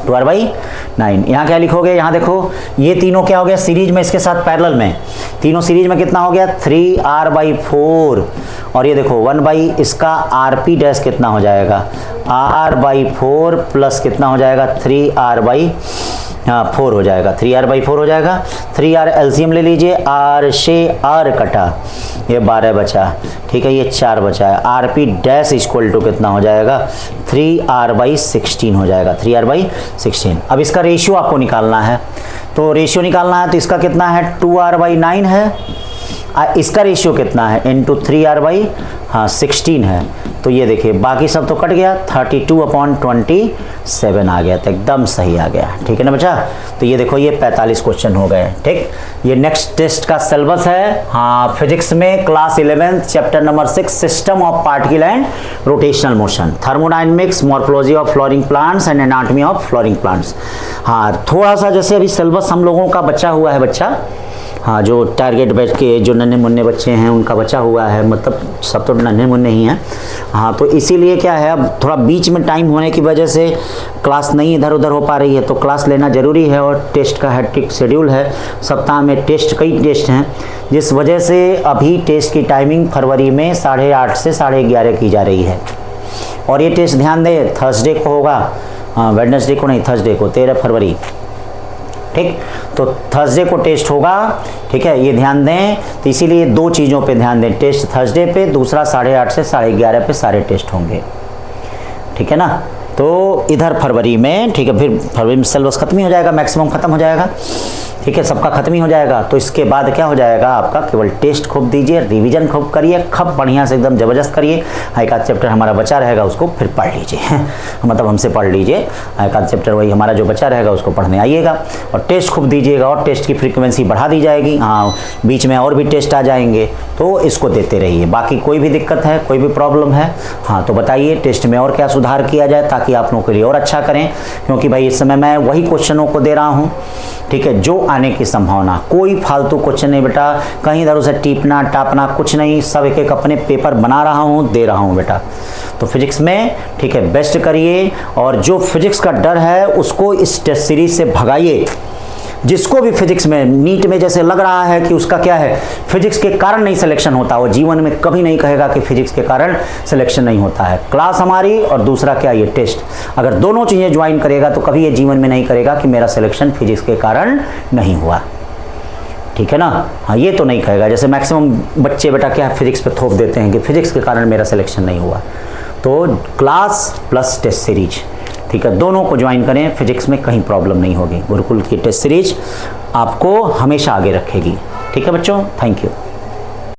A: 2R/9। यहाँ क्या लिखोगे, यहाँ देखो ये तीनों क्या हो गया सीरीज में, इसके साथ पैरेलल में, तीनों सीरीज में कितना हो गया 3R/4, और ये देखो 1 इसका RP डैश कितना हो जाएगा R/4 प्लस कितना हो जाएगा 3R/4 हो जाएगा, 3R/4 हो जाएगा। 3R एलसीएम ले लीजिए, R से R कटा, ये 12 बचा, ठीक है, ये 4 बचा है, RP डैश इक्वल टू कितना हो जाएगा 3R/16 हो जाएगा, 3R/16। अब इसका रेशियो आपको निकालना है, तो रेशियो निकालना है तो इसका कितना है 2R/9 है, इसका रेशियो कितना है इंटू 3R/16 है, तो ये देखिए बाकी सब तो कट गया, 32/27 आ गया, तो एकदम सही आ गया, ठीक है ना बच्चा। तो ये देखो ये 45 क्वेश्चन हो गए, ठीक। ये नेक्स्ट टेस्ट का सिलेबस है, हाँ फिजिक्स में class 11 chapter number 6 system of particle and rotational motion, thermodynamics, morphology of flooring plants and anatomy of flooring plants. हाँ थोड़ा सा जैसे अभी सिलेबस हम लोगों का बचा हुआ है बच्चा, हाँ जो टारगेट बैठ के जो नन्हे मुन्ने बच्चे हैं उनका बचा हुआ है, मतलब सब तो नन्हे मुन्ने ही हैं, हाँ तो इसीलिए क्या है अब थोड़ा बीच में टाइम होने की वजह से क्लास नहीं इधर उधर हो पा रही है, तो क्लास लेना ज़रूरी है, और टेस्ट का हैट्रिक शेड्यूल है, सप्ताह में टेस्ट कई टेस्ट हैं, जिस वजह से अभी टेस्ट की टाइमिंग फरवरी में 8:30 से 11:30 की जा रही है। और ये टेस्ट ध्यान दें थर्सडे को होगा, हाँ वेडनेसडे को नहीं, थर्सडे को 13 फरवरी, ठीक। तो थर्सडे को टेस्ट होगा, ठीक है, ये ध्यान दें, तो इसीलिए दो चीज़ों पे ध्यान दें, टेस्ट थर्सडे पे, दूसरा 8:30 से 11:30 पे सारे टेस्ट होंगे, ठीक है ना। तो इधर फरवरी में, ठीक है, फिर फरवरी में सिलेबस खत्म ही हो जाएगा, मैक्सिमम खत्म हो जाएगा, ठीक है, सबका खत्म ही हो जाएगा। तो इसके बाद क्या हो जाएगा आपका, केवल टेस्ट खूब दीजिए, रिवीजन खूब करिए, खूब बढ़िया से एकदम ज़बरदस्त करिए, एक आध चैप्टर हमारा बचा रहेगा उसको फिर पढ़ लीजिए मतलब हमसे पढ़ लीजिए, एक आध चैप्टर वही हमारा जो बचा रहेगा उसको पढ़ने आइएगा, और टेस्ट खूब दीजिएगा, और टेस्ट की फ्रीक्वेंसी बढ़ा दी जाएगी, हाँ बीच में और भी टेस्ट आ जाएंगे, तो इसको देते रहिए। बाकी कोई भी दिक्कत है, कोई भी प्रॉब्लम है, हाँ तो बताइए टेस्ट में और क्या सुधार किया जाए ताकि आप लोगों के लिए और अच्छा करें, क्योंकि भाई इस समय मैं वही क्वेश्चनों को दे रहा हूँ, ठीक है, जो आने की संभावना, कोई फालतू क्वेश्चन नहीं बेटा, कहीं इधर उधर टीपना टापना कुछ नहीं, सब एक एक अपने पेपर बना रहा हूँ, दे रहा हूँ बेटा। तो फिजिक्स में, ठीक है, बेस्ट करिए, और जो फिजिक्स का डर है उसको इस टेस्ट सीरीज से भगाइए। जिसको भी फिजिक्स में नीट में जैसे लग रहा है कि उसका क्या है फिजिक्स के कारण नहीं सिलेक्शन होता, वो जीवन में कभी नहीं कहेगा कि फिजिक्स के कारण सिलेक्शन नहीं होता है। क्लास हमारी और दूसरा क्या, ये टेस्ट, अगर दोनों चीज़ें ज्वाइन करेगा तो कभी ये जीवन में नहीं करेगा कि मेरा सिलेक्शन फिजिक्स के कारण नहीं हुआ, ठीक है ना। हाँ ये तो नहीं कहेगा, जैसे मैक्सिमम बच्चे बेटा क्या फिजिक्स पे थोप देते हैं कि फिजिक्स के कारण मेरा सिलेक्शन नहीं हुआ। तो क्लास प्लस टेस्ट सीरीज, ठीक है, दोनों को ज्वाइन करें, फिजिक्स में कहीं प्रॉब्लम नहीं होगी। गुरुकुल की टेस्ट सीरीज आपको हमेशा आगे रखेगी, ठीक है बच्चों, थैंक यू।